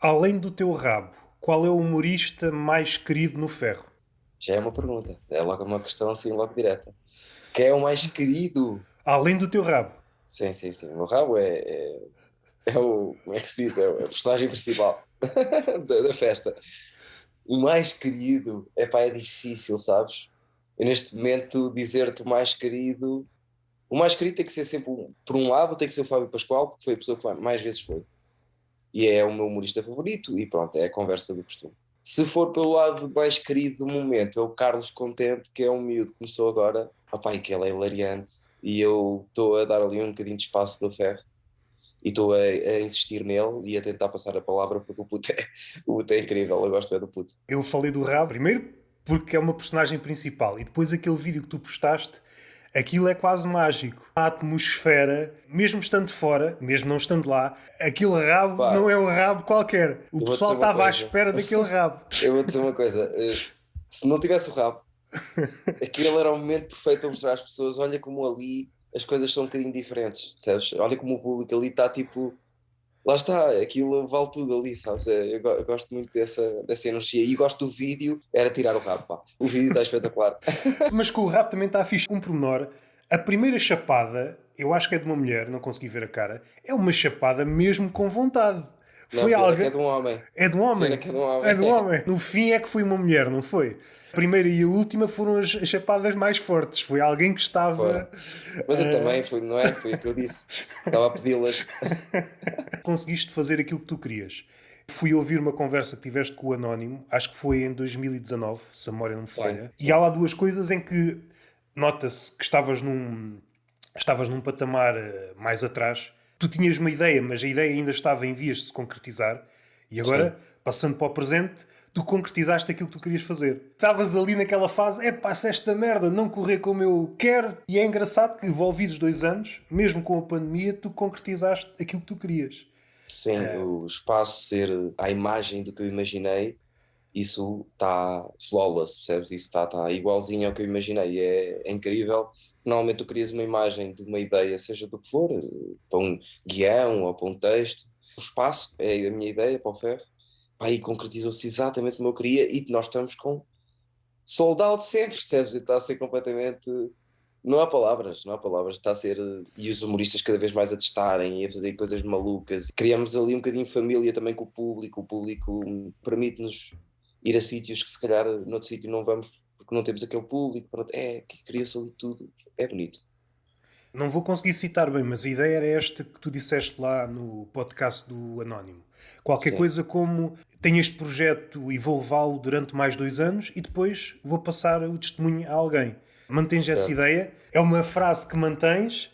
Além do teu rabo, qual é o humorista mais querido no ferro? Já é uma pergunta. É logo uma questão assim, logo direta. Quem é o mais querido? Além do teu rabo. Sim, sim, sim. O meu rabo é o. Como é que se diz? É a personagem principal da festa. O mais querido, epá, é difícil, sabes? Eu neste momento dizer-te o mais querido. O mais querido tem que ser sempre, por um lado, tem que ser o Fábio Pascoal, porque foi a pessoa que mais vezes foi. E é o meu humorista favorito, e pronto, é a conversa do costume. Se for pelo lado mais querido do momento, é o Carlos Contente, que é um miúdo que começou agora. Opá, e que ele é hilariante. E eu estou a dar ali um bocadinho de espaço no ferro e estou a insistir nele e a tentar passar a palavra porque o puto é incrível, eu gosto é do puto. Eu falei do rabo, primeiro porque é uma personagem principal e depois aquele vídeo que tu postaste, aquilo é quase mágico. A atmosfera, mesmo estando fora, mesmo não estando lá, aquele rabo Pá, não é um rabo qualquer. O eu vou dizer pessoal uma estava à coisa, espera daquele rabo. eu vou dizer uma coisa, se não tivesse o rabo, aquele era o momento perfeito para mostrar às pessoas, olha como ali as coisas são um bocadinho diferentes, percebes? Olha como o público ali está tipo. Lá está, aquilo vale tudo ali, sabes? Eu gosto muito dessa energia e gosto do vídeo, era tirar o rabo, pá. O vídeo está espetacular. Mas com o rabo também está fixe. Um pormenor, a primeira chapada, eu acho que é de uma mulher, não consegui ver a cara, é uma chapada mesmo com vontade. Não, Foi pior é que alguém. é de um homem. É de um Pior é homem. que é de um É homem. de um homem. No fim é que foi uma mulher, não foi? A primeira e a última foram as chapadas mais fortes. Foi alguém que estava. Fora. Mas eu também, fui, não é? Foi o que eu disse. Estava a pedi-las. Conseguiste fazer aquilo que tu querias. Fui ouvir uma conversa que tiveste com o Anónimo, acho que foi em 2019, se a memória não me Sim, falha, e há sim. lá duas coisas em que nota-se que estavas num patamar mais atrás. Tu tinhas uma ideia, mas a ideia ainda estava em vias de se concretizar, e Sim. agora, passando para o presente, tu concretizaste aquilo que tu querias fazer. Estavas ali naquela fase, é pá, se esta merda não correr como eu quero, e é engraçado que, envolvidos 2 anos, mesmo com a pandemia, tu concretizaste aquilo que tu querias. Sim, o espaço ser à imagem do que eu imaginei, isso está flawless, percebes? Isso está igualzinho ao que eu imaginei. É incrível. Normalmente tu crias uma imagem de uma ideia, seja do que for, para um guião ou para um texto. O espaço é a minha ideia para o ferro. Pá, e concretizou-se exatamente como eu queria e nós estamos com sold out sempre, percebes? E está a ser completamente. Não há palavras, está a ser. E os humoristas cada vez mais a testarem e a fazer coisas malucas. Criamos ali um bocadinho de família também com o público permite-nos ir a sítios que se calhar noutro sítio não vamos porque não temos aquele público. Pronto, que cria-se ali tudo, é bonito. Não vou conseguir citar bem, mas a ideia era esta que tu disseste lá no podcast do Anónimo. Qualquer Sim, coisa como tenho este projeto e vou levá-lo durante mais 2 anos e depois vou passar o testemunho a alguém. Mantens essa certo. ideia, é uma frase que mantens,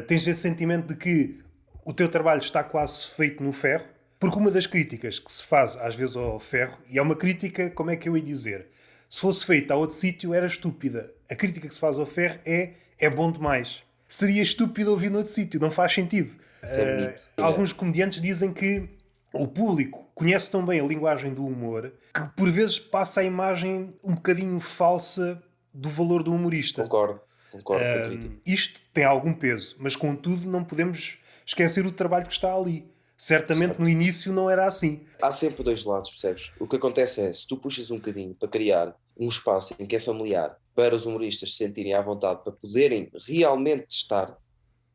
tens esse sentimento de que o teu trabalho está quase feito no ferro, porque uma das críticas que se faz às vezes ao ferro, e é uma crítica, como é que eu ia dizer? Se fosse feita a outro sítio era estúpida. A crítica que se faz ao ferro é bom demais. Seria estúpido ouvir noutro sítio, não faz sentido. Isso é bonito. Alguns comediantes dizem que o público conhece tão bem a linguagem do humor que por vezes passa a imagem um bocadinho falsa do valor do humorista. Concordo com a crítica. Isto tem algum peso, mas contudo não podemos esquecer o trabalho que está ali. Certamente no Certo. início não era assim. Há sempre dois lados, percebes? O que acontece é, se tu puxas um bocadinho para criar um espaço em que é familiar para os humoristas se sentirem à vontade para poderem realmente testar,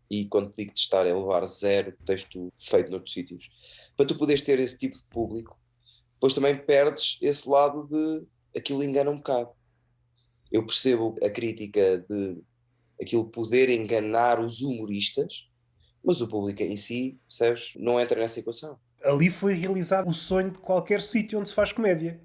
e quando digo testar é levar zero texto feito noutros sítios, para tu poderes ter esse tipo de público, depois também perdes esse lado de aquilo engana um bocado. Eu percebo a crítica de aquilo poder enganar os humoristas, mas o público em si, percebes, não entra nessa equação. Ali foi realizado o sonho de qualquer sítio onde se faz comédia.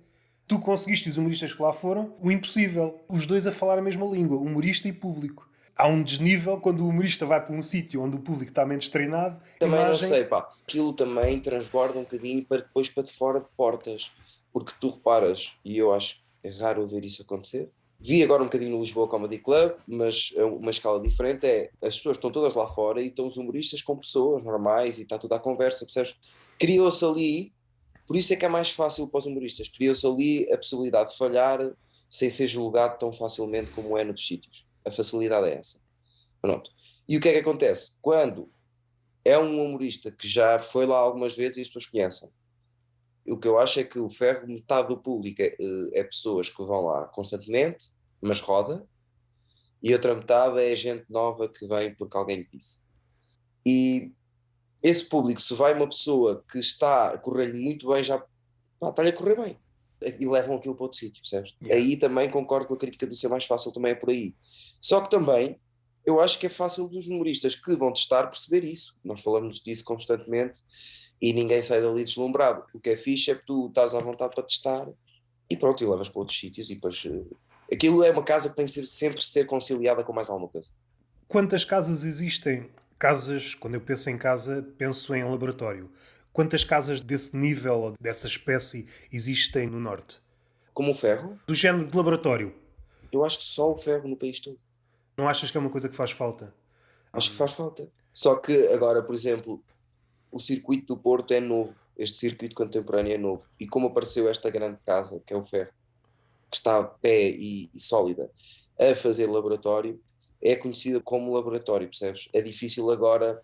Tu conseguiste, os humoristas que lá foram, o impossível. Os dois a falar a mesma língua, humorista e público. Há um desnível quando o humorista vai para um sítio onde o público está menos treinado. A Também não imagem. sei, pá, aquilo também transborda um bocadinho para depois para de fora de portas, porque tu reparas, e eu acho que é raro ver isso acontecer. Vi agora um bocadinho no Lisboa Comedy Club, mas é uma escala diferente, é as pessoas estão todas lá fora e estão os humoristas com pessoas normais e está tudo à conversa, percebes? Criou-se ali, por isso é que é mais fácil para os humoristas, criou-se ali a possibilidade de falhar sem ser julgado tão facilmente como é noutros sítios. A facilidade é essa. Pronto. E o que é que acontece? Quando é um humorista que já foi lá algumas vezes e as pessoas conhecem. O que eu acho é que o ferro, metade do público é pessoas que vão lá constantemente, mas roda, e outra metade é gente nova que vem porque alguém lhe disse. E esse público, se vai uma pessoa que está a correr-lhe muito bem, já está-lhe a correr bem. E levam aquilo para outro sítio, percebes? Yeah. Aí também concordo com a crítica do ser mais fácil, também é por aí. Só que também, eu acho que é fácil dos humoristas que vão testar perceber isso. Nós falamos disso constantemente e ninguém sai dali deslumbrado. O que é fixe é que tu estás à vontade para testar e pronto, e levas para outros sítios e depois... aquilo é uma casa que tem que sempre ser conciliada com mais alguma coisa. Quantas casas existem? Casas, quando eu penso em casa, penso em laboratório. Quantas casas desse nível, ou dessa espécie, existem no Norte? Como o ferro, Do género de laboratório. eu acho que só o ferro no país todo. Não achas que é uma coisa que faz falta? Acho que faz falta. Só que agora, por exemplo, o circuito do Porto é novo. Este circuito contemporâneo é novo. E como apareceu esta grande casa, que é o ferro, que está a pé e sólida, a fazer laboratório, é conhecida como laboratório, percebes? É difícil agora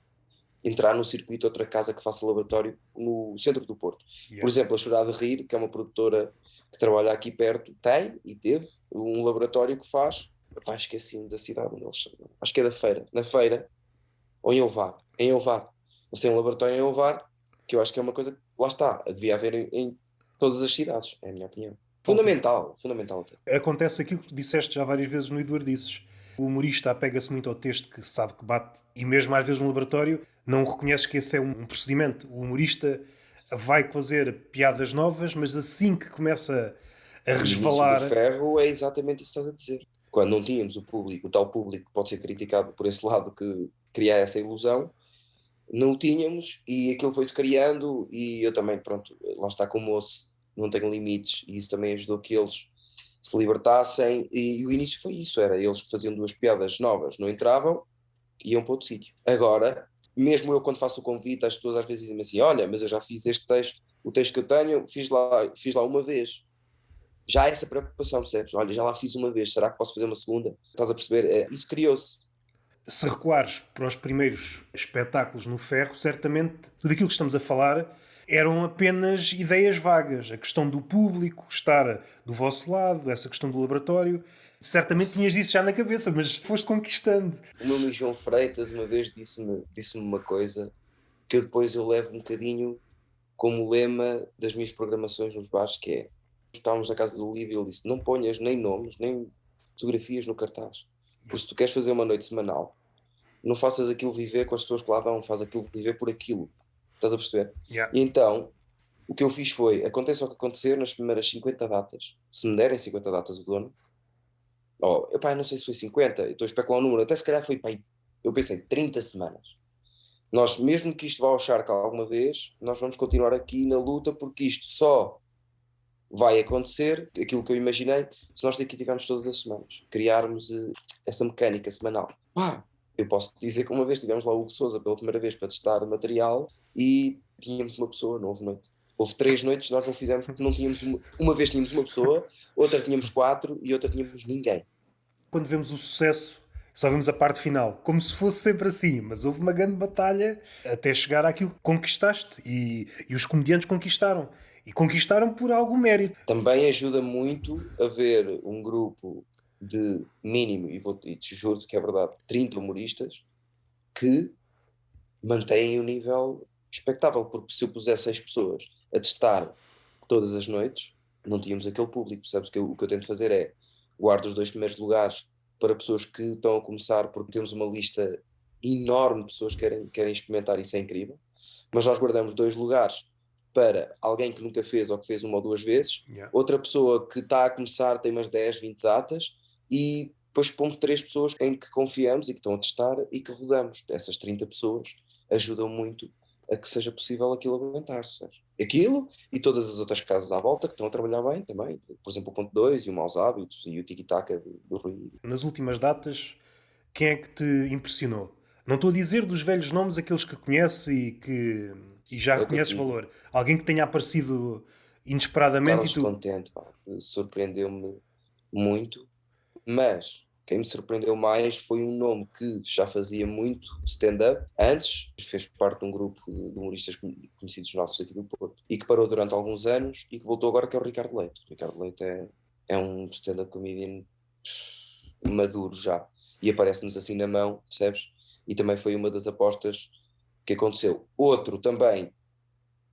entrar no circuito outra casa que faça laboratório no centro do Porto. Yeah. Por exemplo, a Chorar de Rir, que é uma produtora que trabalha aqui perto, tem e teve um laboratório que faz, esqueci-me da cidade onde eles são. Acho que é da Feira, na Feira, ou em Ovar, eles têm um laboratório em Ovar, que eu acho que é uma coisa que, lá está, devia haver em todas as cidades, é a minha opinião. Fundamental até. Acontece aquilo que tu disseste já várias vezes no Eduardices. O humorista apega-se muito ao texto que sabe que bate, e mesmo às vezes no laboratório não reconheces que esse é um procedimento. O humorista vai fazer piadas novas, mas assim que começa a O início resvalar... do ferro é exatamente isso que estás a dizer. Quando não tínhamos o público, o tal público que pode ser criticado por esse lado que cria essa ilusão, não o tínhamos e aquilo foi-se criando e eu também, pronto, lá está com o moço, não tenho limites e isso também ajudou que eles se libertassem e o início foi isso, era eles faziam duas piadas novas, não entravam, iam para outro sítio. Agora, mesmo eu quando faço o convite, as pessoas às vezes dizem assim, olha, mas eu já fiz este texto, o texto que eu tenho, fiz lá uma vez. Já há essa preocupação, percebes? Olha, já lá fiz uma vez, será que posso fazer uma segunda? Estás a perceber? Isso criou-se. Se recuares para os primeiros espetáculos no ferro, certamente tudo aquilo que estamos a falar eram apenas ideias vagas. A questão do público estar do vosso lado, essa questão do laboratório. Certamente tinhas isso já na cabeça, mas foste conquistando. O meu amigo João Freitas uma vez disse-me uma coisa que depois eu levo um bocadinho como lema das minhas programações nos bares, que é, estávamos na casa do Olívio e ele disse, não ponhas nem nomes, nem fotografias no cartaz. Porque se tu queres fazer uma noite semanal, não faças aquilo viver com as pessoas que lá vão, faz aquilo viver por aquilo. Estás a perceber? Yeah. E então, o que eu fiz foi, aconteça o que acontecer nas primeiras 50 datas, se me derem 50 datas o dono, não sei se foi 50, estou a especular um número, até se calhar foi, eu pensei, 30 semanas. Nós, mesmo que isto vá ao charco alguma vez, nós vamos continuar aqui na luta, porque isto só vai acontecer, aquilo que eu imaginei, se nós tivermos todas as semanas, criarmos essa mecânica semanal. Eu posso dizer que uma vez tivemos lá o Hugo Sousa pela primeira vez para testar material e tínhamos uma pessoa, não houve noite. Houve 3 noites, nós não fizemos porque não tínhamos uma vez tínhamos uma pessoa, outra tínhamos 4 e outra tínhamos ninguém. Quando vemos o sucesso, só vemos a parte final, como se fosse sempre assim, mas houve uma grande batalha até chegar àquilo que conquistaste e os comediantes conquistaram. E conquistaram por algum mérito. Também ajuda muito a ver um grupo de mínimo, e te juro que é verdade, 30 humoristas que mantêm um nível expectável, porque se eu pusesse 6 pessoas a testar todas as noites, não tínhamos aquele público, percebes? O que eu tento fazer é guardo os 2 primeiros lugares para pessoas que estão a começar, porque temos uma lista enorme de pessoas que querem experimentar, isso é incrível, mas nós guardamos 2 lugares para alguém que nunca fez ou que fez 1 ou 2 vezes, outra pessoa que está a começar tem umas 10, 20 datas e depois pomos 3 pessoas em que confiamos e que estão a testar e que rodamos. Essas 30 pessoas ajudam muito a que seja possível aquilo aguentar-se. Aquilo e todas as outras casas à volta que estão a trabalhar bem também. Por exemplo, o Ponto 2 e o Maus Hábitos e o Tiki-Taka do Rui. Nas últimas datas, quem é que te impressionou? Não estou a dizer dos velhos nomes, aqueles que conheces e já reconheces valor. Alguém que tenha aparecido inesperadamente Carlos e tu... Contente, surpreendeu-me muito, mas Quem me surpreendeu mais foi um nome que já fazia muito stand-up antes, fez parte de um grupo de humoristas conhecidos nossos aqui do Porto, e que parou durante alguns anos e que voltou agora, que é o Ricardo Leite. O Ricardo Leite é um stand-up comedian maduro já, e aparece-nos assim na mão, percebes? E também foi uma das apostas que aconteceu. Outro também,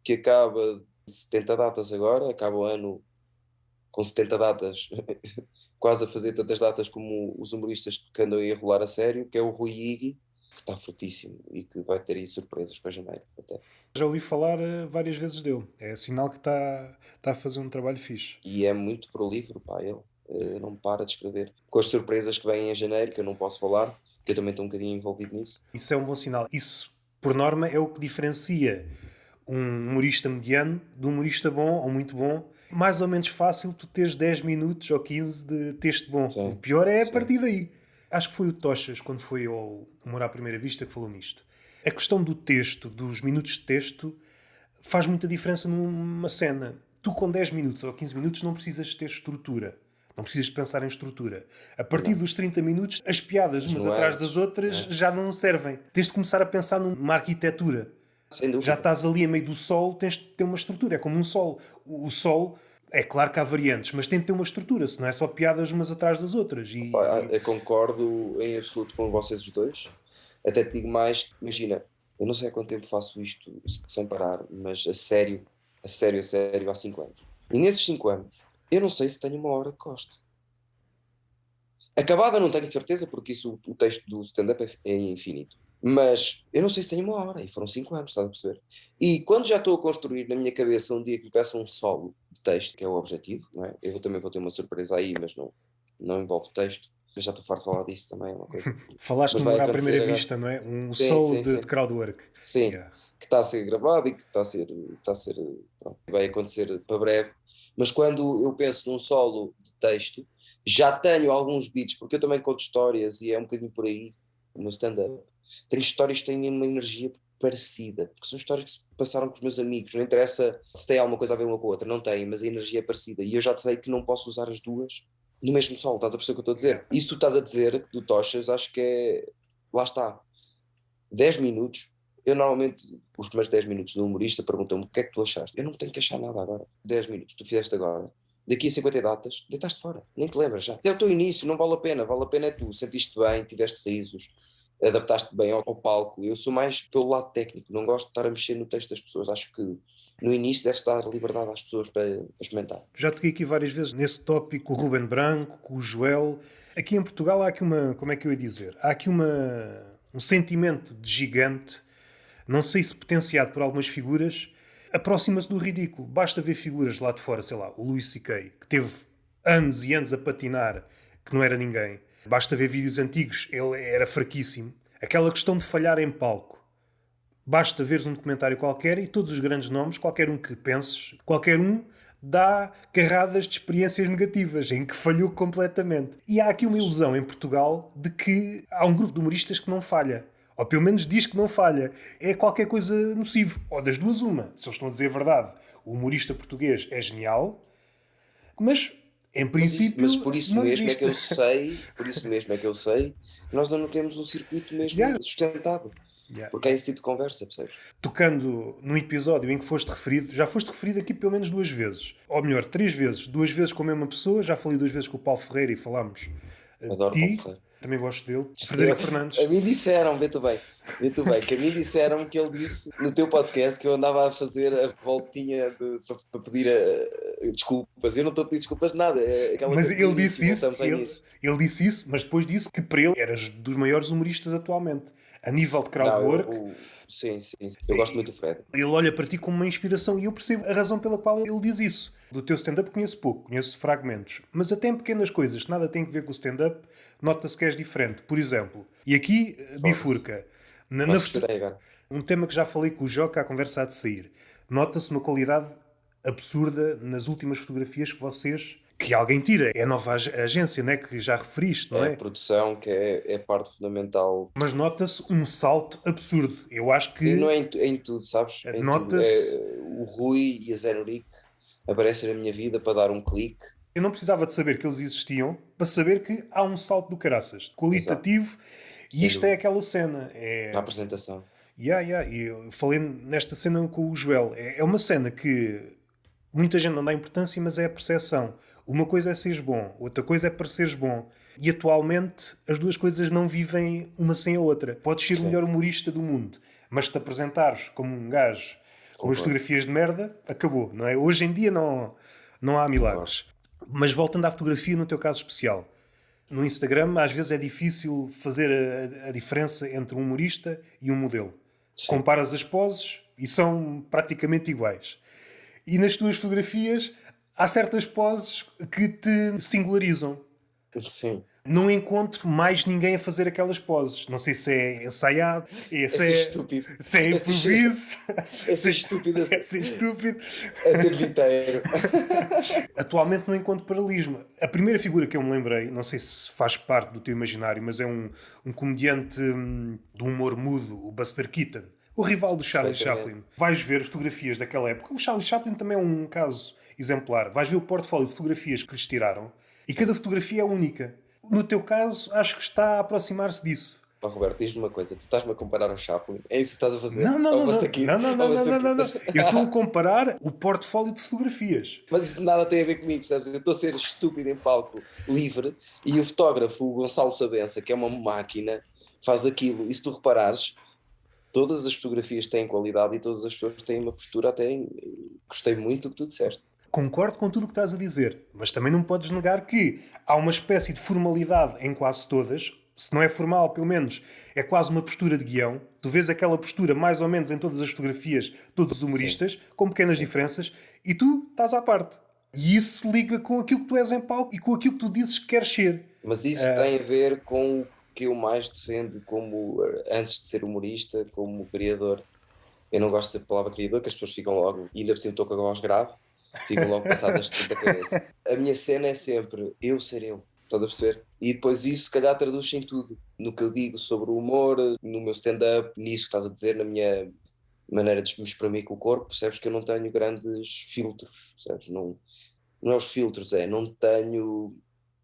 que acaba de 70 datas agora, acaba o ano com 70 datas, quase a fazer tantas datas como os humoristas que andam aí a rolar a sério, que é o Rui Igui, que está fortíssimo e que vai ter aí surpresas para janeiro até. Já ouvi falar várias vezes dele. É sinal que está a fazer um trabalho fixe. E é muito prolífero, pá, ele não para de escrever. Com as surpresas que vêm em janeiro, que eu não posso falar, que eu também estou um bocadinho envolvido nisso. Isso é um bom sinal. Isso, por norma, é o que diferencia um humorista mediano de um humorista bom ou muito bom. Mais ou menos fácil tu teres 10 minutos ou 15 de texto bom. Sim, O pior é a sim. partir daí. Acho que foi o Tochas, quando foi ao Humor à Primeira Vista, que falou nisto. A questão do texto, dos minutos de texto, faz muita diferença numa cena. Tu com 10 minutos ou 15 minutos não precisas ter estrutura. Não precisas de pensar em estrutura. A partir dos 30 minutos, as piadas umas atrás das outras já não servem. Tens de começar a pensar numa arquitetura. Sem dúvida. Já estás ali a meio do sol, tens de ter uma estrutura. É como um sol. O sol, é claro que há variantes, mas tem de ter uma estrutura, se não é só piadas umas atrás das outras. Pá, eu concordo em absoluto com vocês os dois. Até te digo mais, imagina, eu não sei há quanto tempo faço isto sem parar, mas a sério, há 5 anos. E nesses 5 anos, eu não sei se tenho uma hora de costa. Acabada não tenho de certeza, porque isso, o texto do stand-up é infinito. Mas eu não sei se tenho uma hora, e foram 5 anos, estás a perceber? E quando já estou a construir na minha cabeça um dia que me peça um solo de texto, que é o objetivo, não é? Eu também vou ter uma surpresa aí, mas não envolve texto. Eu já estou farto de falar disso também, é uma coisa. Falaste Mas no vai Humor à acontecer Primeira agora. Vista, não é? Um Sim, solo sim, de sim. crowdwork. Sim, Yeah. que está a ser gravado e que está a ser pronto, vai acontecer para breve. Mas quando eu penso num solo de texto, já tenho alguns beats, porque eu também conto histórias e é um bocadinho por aí no stand-up. Tenho histórias que têm uma energia parecida, porque são histórias que se passaram com os meus amigos. Não interessa se tem alguma coisa a ver uma com a outra, não tem, mas a energia é parecida. E eu já sei que não posso usar as duas no mesmo solo, estás a perceber o que eu estou a dizer? Yeah. Isso que tu estás a dizer do Tochas, acho que é. Lá está. 10 minutos. Eu normalmente, os primeiros 10 minutos do humorista perguntam-me o que é que tu achaste. Eu não tenho que achar nada agora. 10 minutos, tu fizeste agora. Daqui a 50 datas, deitaste fora. Nem te lembras já. É o teu início, não vale a pena. Vale a pena é tu. Sentiste bem, tiveste risos, adaptaste bem ao palco. Eu sou mais pelo lado técnico. Não gosto de estar a mexer no texto das pessoas. Acho que no início deves dar liberdade às pessoas para experimentar. Já toquei aqui várias vezes nesse tópico, com o Ruben Branco, com o Joel. Aqui em Portugal há aqui uma, como é que eu ia dizer? Há aqui um sentimento de gigante, não sei se potenciado por algumas figuras, aproxima-se do ridículo. Basta ver figuras lá de fora, sei lá, o Louis C.K., que teve anos e anos a patinar, que não era ninguém. Basta ver vídeos antigos, ele era fraquíssimo. Aquela questão de falhar em palco. Basta veres um documentário qualquer e todos os grandes nomes, qualquer um que penses, qualquer um dá carradas de experiências negativas, em que falhou completamente. E há aqui uma ilusão em Portugal de que há um grupo de humoristas que não falha. Ou pelo menos diz que não falha. É qualquer coisa nocivo. Ou das duas uma. Se eles estão a dizer a verdade, o humorista português é genial, mas em princípio Mas por isso não mesmo existe. é que eu sei, por isso mesmo é que eu sei que nós não temos um circuito mesmo Yeah. sustentado. Yeah. Porque é esse tipo de conversa, percebes? Tocando num episódio em que foste referido, já foste referido aqui pelo menos 2 vezes. Ou melhor, 3 vezes. 2 vezes com a mesma pessoa, já falei 2 vezes com o Paulo Ferreira e falámos de Adoro ti. Paulo Ferreira. Também gosto dele. Frederico Fernandes. A mim disseram, vê-te bem, que a mim disseram que ele disse no teu podcast que eu andava a fazer a voltinha para pedir desculpas. Eu não estou a pedir desculpas de nada. É aquela Mas coisa ele do disse início, isso, voltamos ao início. ele disse isso, mas depois disse que para ele eras dos maiores humoristas atualmente. A nível de Não, crowdwork, sim. Eu gosto muito do Fred. ele olha para ti como uma inspiração e eu percebo a razão pela qual ele diz isso. Do teu stand-up conheço pouco, conheço fragmentos. Mas até em pequenas coisas que nada têm a ver com o stand-up, nota-se que és diferente. Por exemplo, e aqui bifurca. Mas chorei agora. Um tema que já falei com o Joca, a conversa há de sair. Nota-se uma qualidade absurda nas últimas fotografias que vocês... Que alguém tira. É a nova agência, né, que já referiste, não É é? a produção que é parte fundamental. Mas nota-se um salto absurdo. Eu acho que... E não é em tudo, sabes? É em tudo. Nota-se... O Rui e a Zé Norique aparecem na minha vida para dar um clique Eu não precisava de saber que eles existiam para saber que há um salto do caraças, Exato, qualitativo, e sem isto é dúvida. aquela cena. Na É. apresentação. Yeah, yeah. E eu falei nesta cena com o Joel. É uma cena que muita gente não dá importância, mas é a percepção. Uma coisa é seres bom, outra coisa é pareceres bom. E atualmente as duas coisas não vivem uma sem a outra. Podes ser o Sim, melhor humorista do mundo, mas se te apresentares como um gajo com umas concordo, fotografias de merda, acabou, não é? Hoje em dia não há concordo. milagres. Mas voltando à fotografia, no teu caso especial, no Instagram às vezes é difícil fazer a diferença entre um humorista e um modelo. Sim, Comparas as poses e são praticamente iguais. E nas tuas fotografias há certas poses que te singularizam. sim. Não encontro mais ninguém a fazer aquelas poses. Não sei se é ensaiado, É ser estúpido. se é É ser, improviso, é ser se estúpido é ser estúpido. a tempo inteiro. Atualmente não encontro paralelismo. A primeira figura que eu me lembrei, não sei se faz parte do teu imaginário, mas é um comediante do humor mudo, o Buster Keaton, o rival do Charlie Perfeitamente. Chaplin. Vais ver fotografias daquela época. O Charlie Chaplin também é um caso exemplar. Vais ver o portfólio de fotografias que lhes tiraram e Sim. cada fotografia é única. No teu caso, acho que está a aproximar-se disso. Ó, Roberto, diz-me uma coisa, tu estás-me a comparar ao Chaplin? É isso que estás a fazer? Não, não, Ou não, você não, aqui? não, não, Ou não, não, você não, aqui? não, não. Eu estou a comparar o portfólio de fotografias. Mas isso nada tem a ver comigo, percebes? Eu estou a ser estúpido em palco livre e o fotógrafo, o Gonçalo Sabença, que é uma máquina, faz aquilo. E se tu reparares, todas as fotografias têm qualidade e todas as pessoas têm uma postura até. Gostei muito do que tu disseste. Concordo com tudo o que estás a dizer, mas também não podes negar que há uma espécie de formalidade em quase todas. Se não é formal, pelo menos é quase uma postura de guião. Tu vês aquela postura mais ou menos em todas as fotografias, todos os Sim, humoristas, com pequenas sim. diferenças, e tu estás à parte. E isso liga com aquilo que tu és em palco e com aquilo que tu dizes que queres ser. Mas isso tem a ver com o que eu mais defendo como, antes de ser humorista, como criador. Eu não gosto da palavra criador, que as pessoas ficam logo, e ainda por cima estou com a voz grave, ficam logo passadas de da cabeça. A minha cena é sempre eu ser eu, estás a perceber? E depois isso, se calhar, traduz-se em tudo. No que eu digo sobre o humor, no meu stand-up, nisso que estás a dizer, na minha maneira de me exprimir com o corpo, percebes que eu não tenho grandes filtros, percebes? Não, não é os filtros, é, não tenho.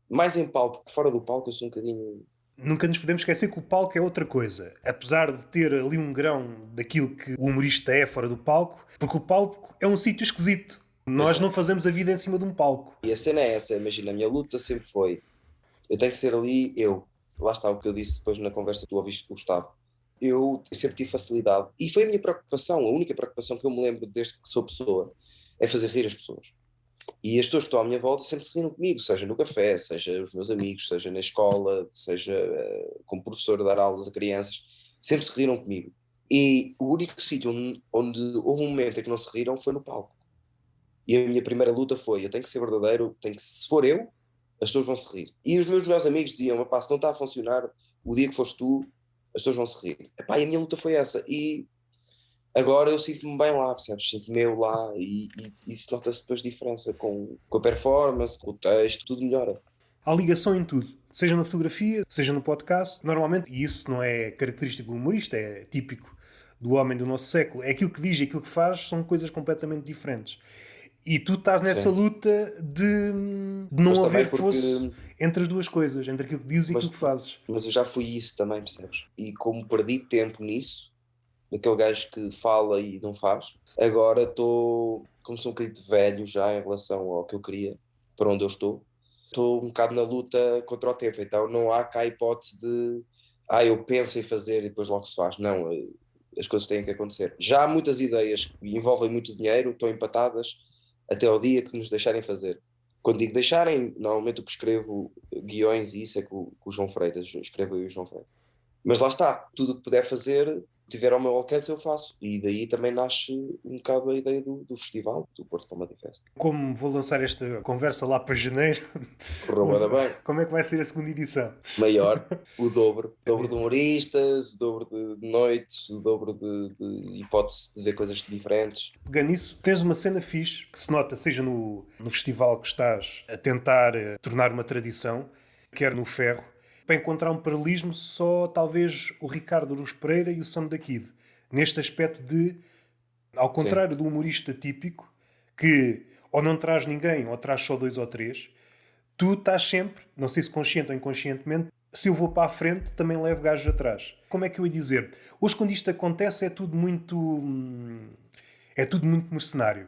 Mais em palco, porque fora do palco eu sou um bocadinho. Nunca nos podemos esquecer que o palco é outra coisa. Apesar de ter ali um grão daquilo que o humorista é fora do palco, porque o palco é um sítio esquisito. Nós não Exato. fazemos a vida em cima de um palco. E a cena é essa, imagina, a minha luta sempre foi eu tenho que ser ali eu. Lá está o que eu disse depois na conversa que tu ouviste com o Gustavo. Eu sempre tive facilidade. E foi a minha preocupação, a única preocupação que eu me lembro desde que sou pessoa, é fazer rir as pessoas. E as pessoas que estão à minha volta sempre se riram comigo, seja no café, seja os meus amigos, seja na escola, seja como professor a dar aulas a crianças, sempre se riram comigo. E o único sítio onde houve um momento em que não se riram foi no palco. E a minha primeira luta foi: eu tenho que ser verdadeiro, tenho que, se for eu, as pessoas vão se rir. E os meus melhores amigos diziam: "Epá, se não está a funcionar, o dia que foste tu, as pessoas vão se rir." Epá, e a minha luta foi essa. E agora eu sinto-me bem lá, percebes? Sinto-me eu lá e isso nota-se depois diferença com a performance, com o texto, tudo melhora. Há ligação em tudo. Seja na fotografia, seja no podcast. Normalmente, e isso não é característico do humorista, é típico do homem do nosso século, é aquilo que diz e aquilo que faz são coisas completamente diferentes. E tu estás nessa Sim. luta de Mas não também haver porque. fosse entre as duas coisas, entre aquilo que dizes e aquilo Mas, que fazes. mas eu já fui isso também, percebes? E como perdi tempo nisso, daquele gajo que fala e não faz, agora estou, como sou um bocadinho velho já em relação ao que eu queria, para onde eu estou um bocado na luta contra o tempo, então não há cá a hipótese de eu penso em fazer e depois logo se faz. Não, as coisas têm que acontecer. Já há muitas ideias que envolvem muito dinheiro, estão empatadas até ao dia que nos deixarem fazer. Quando digo deixarem, normalmente o que escrevo guiões e isso é com o João Freitas, escrevo eu e o João Freitas. Mas lá está, tudo o que puder fazer, tiver ao meu alcance, eu faço. E daí também nasce um bocado a ideia do festival, do Porto Comedy Fest. Como vou lançar esta conversa lá para janeiro, Correu bué da bem. como é que vai ser a segunda edição? Maior, o dobro de humoristas, o dobro de noites, o dobro de hipótese de ver coisas diferentes. Pegando nisso, tens uma cena fixe que se nota, seja no festival que estás a tentar tornar uma tradição, quer no Ferro, para encontrar um paralelismo só talvez o Ricardo Aruz Pereira e o Sam da Kid. Neste aspecto de, ao Sim, contrário do humorista típico, que ou não traz ninguém ou traz só dois ou três, tu estás sempre, não sei se consciente ou inconscientemente, se eu vou para a frente, também levo gajos atrás. Como é que eu ia dizer? Hoje, quando isto acontece, é tudo muito mercenário.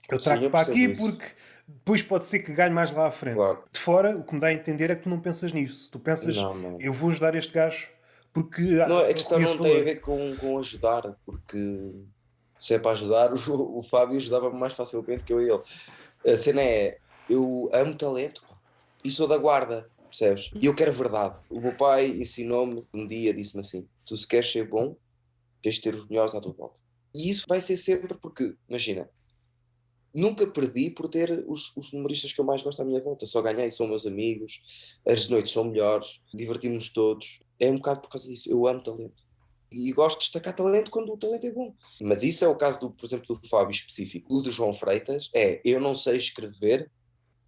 Eu Sim, trago eu para aqui percebo isso. porque depois pode ser que ganhe mais lá à frente. Claro. De fora, o que me dá a entender é que tu não pensas nisso. Tu pensas, Não, não. eu vou ajudar este gajo porque Não, a eu questão reconheço não tem a valor. ver com ajudar, porque se é para ajudar, o Fábio ajudava-me mais facilmente que eu e ele. A cena é, eu amo talento, pá, e sou da guarda, percebes? E eu quero a verdade. O meu pai ensinou-me, um dia disse-me assim, tu se queres ser bom, tens de ter os melhores à tua volta. E isso vai ser sempre porque, imagina, nunca perdi por ter os numeristas que eu mais gosto à minha volta. Só ganhei, são meus amigos, as noites são melhores, divertimos-nos todos. É um bocado por causa disso. Eu amo talento. E gosto de destacar talento quando o talento é bom. Mas isso é o caso, por exemplo, do Fábio específico. O do João Freitas é, eu não sei escrever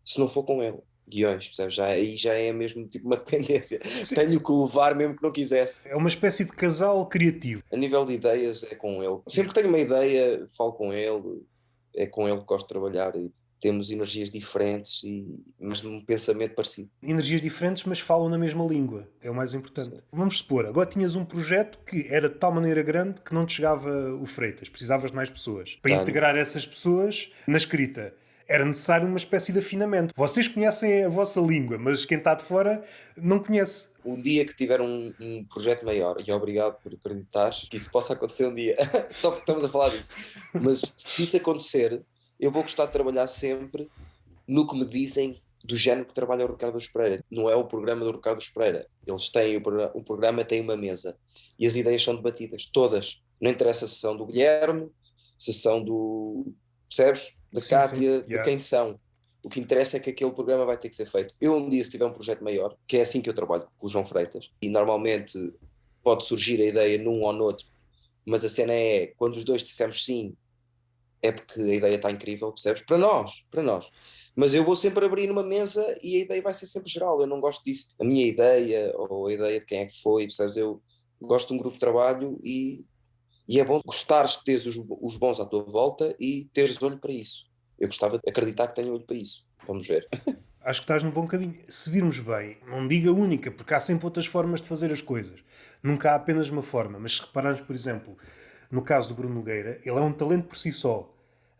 se não for com ele. Guiões, percebes? Aí já é mesmo tipo uma dependência. Sim, Tenho que o levar mesmo que não quisesse. é uma espécie de casal criativo. A nível de ideias é com ele. Sempre que tenho uma ideia, falo com ele, é com ele que gosto de trabalhar e temos energias diferentes mas um pensamento parecido. Energias diferentes, mas falam na mesma língua. É o mais importante. Sim. Vamos supor, agora tinhas um projeto que era de tal maneira grande que não te chegava o Freitas. Precisavas de mais pessoas. Para Tenho. integrar essas pessoas na escrita, era necessário uma espécie de afinamento. Vocês conhecem a vossa língua, mas quem está de fora não conhece. O dia que tiver um projeto maior, e obrigado por acreditares que isso possa acontecer um dia, só porque estamos a falar disso, mas se isso acontecer, eu vou gostar de trabalhar sempre no que me dizem do género que trabalha o Ricardo Pereira. Não é o programa do Ricardo Pereira. Eles têm o programa tem uma mesa e as ideias são debatidas, todas. Não interessa se são do Guilherme, se são do, percebes? Da Sim, sim. Cátia, de Yeah. quem são. O que interessa é que aquele programa vai ter que ser feito. Eu um dia, se tiver um projeto maior, que é assim que eu trabalho com o João Freitas, e normalmente pode surgir a ideia num ou noutro, mas a cena é, quando os dois dissemos sim, é porque a ideia está incrível, percebes? Para nós, para nós. Mas eu vou sempre abrir numa mesa e a ideia vai ser sempre geral, eu não gosto disso. A minha ideia, ou a ideia de quem é que foi, percebes? Eu gosto de um grupo de trabalho e é bom gostares de teres os bons à tua volta e teres olho para isso. Eu gostava de acreditar que tenho olho para isso. Vamos ver. Acho que estás no bom caminho. Se virmos bem, não diga única, porque há sempre outras formas de fazer as coisas. Nunca há apenas uma forma. Mas se repararmos, por exemplo, no caso do Bruno Nogueira, ele é um talento por si só.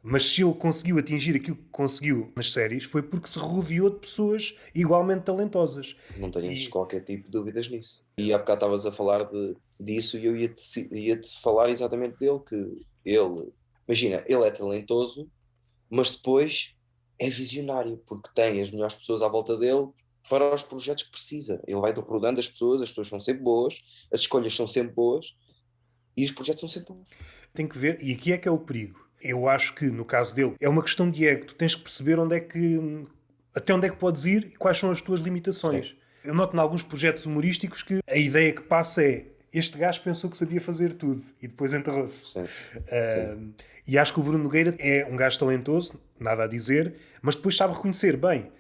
Mas se ele conseguiu atingir aquilo que conseguiu nas séries, foi porque se rodeou de pessoas igualmente talentosas. Não tenhas E qualquer tipo de dúvidas nisso. E há bocado estavas a falar disso e eu ia-te falar exatamente dele, que ele, imagina, ele é talentoso, mas depois é visionário, porque tem as melhores pessoas à volta dele para os projetos que precisa. Ele vai rodando as pessoas são sempre boas, as escolhas são sempre boas e os projetos são sempre bons. tem que ver, e aqui é que é o perigo. Eu acho que, no caso dele, é uma questão de ego. Tu tens que perceber até onde é que podes ir e quais são as tuas Sim, limitações. Eu noto em alguns projetos humorísticos que a ideia que passa é este gajo pensou que sabia fazer tudo e depois enterrou-se. sim, sim, Ah, e acho que o Bruno Nogueira é um gajo talentoso, nada a dizer, mas depois sabe reconhecer bem.